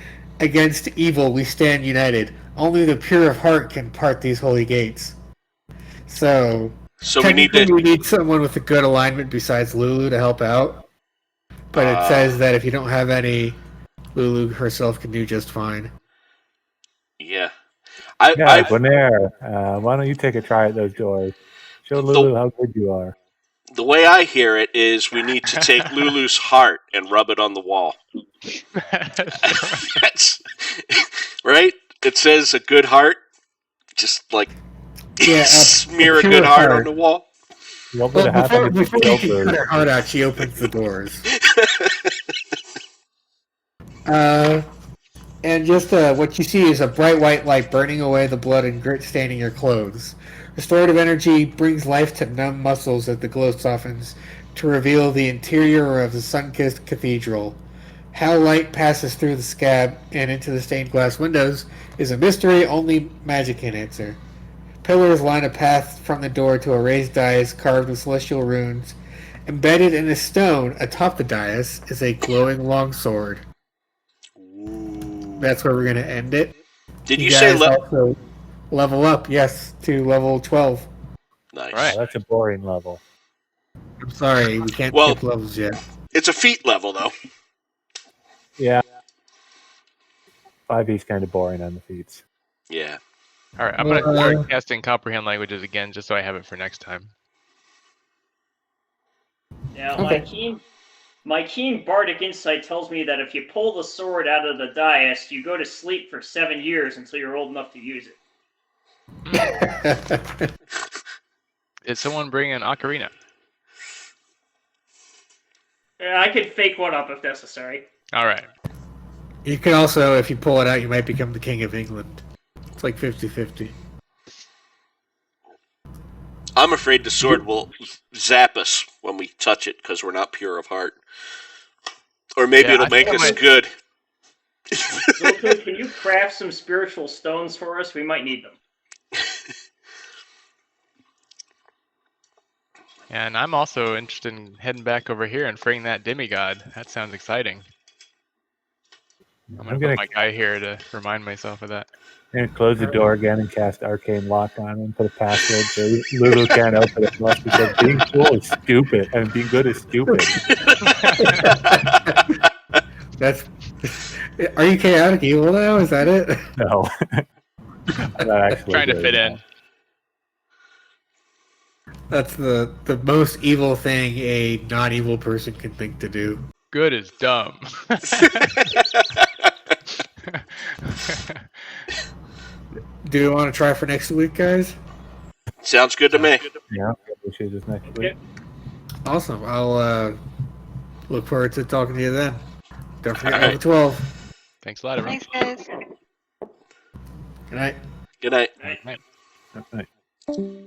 against evil we stand united. Only the pure of heart can part these holy gates. So We need technically to. we need someone with a good alignment besides Lulu to help out. But it says that if you don't have any, Lulu herself can do just fine. Yeah. Yeah, Ghuanaer, why don't you take a try at those doors? Show Lulu how good you are. The way I hear it is we need to take Lulu's heart and rub it on the wall. That's right. It says a good heart. Just like smear a pure good heart on the wall. What would Well, have happened if before you you killed can cut her? her heart out, she opens the doors. And just what you see is a bright white light burning away the blood and grit staining your clothes. Restorative energy brings life to numb muscles as the glow softens to reveal the interior of the sun-kissed cathedral. How light passes through the scab and into the stained glass windows is a mystery only magic can answer. Pillars line a path from the door to a raised dais carved with celestial runes. Embedded in a stone atop the dais is a glowing longsword. That's where we're going to end it. Did you say guys also level up, yes, to level 12. Nice. Right. Oh, that's a boring level. I'm sorry, we can't Well- skip levels yet. It's a feat level, though. Yeah. 5e's kind of boring on the feats. Yeah. All right, I'm going to start casting comprehend languages again just so I have it for next time. Now, Okay. my keen bardic insight tells me that if you pull the sword out of the dais, you go to sleep for 7 years until you're old enough to use it. Did someone bring an ocarina? I could fake one up if necessary. All right. You can also, if you pull it out, you might become the King of England. It's like 50-50. I'm afraid the sword will zap us when we touch it because we're not pure of heart. Or maybe Yeah, it'll I make think I us might- good. Xolkug, can you craft some spiritual stones for us? We might need them. And I'm also interested in heading back over here and freeing that demigod. That sounds exciting. I'm gonna put my guy here to remind myself of that. I'm gonna close the door again and cast Arcane Lock on him, put a password so Lulu can't open it unless because being cool is stupid and being good is stupid. That's. Are you chaotic evil now? Is that it? No. I'm not actually Trying to good fit at in. That's the most evil thing a non-evil person can think to do. Good is dumb. Do you want to try for next week, guys? Sounds good to me. that. Yeah, we should just next week. Awesome. I'll look forward to talking to you then. Don't forget All right. level 12. Thanks a lot, everyone. Thanks, guys. Good night. Good night. Right. All right.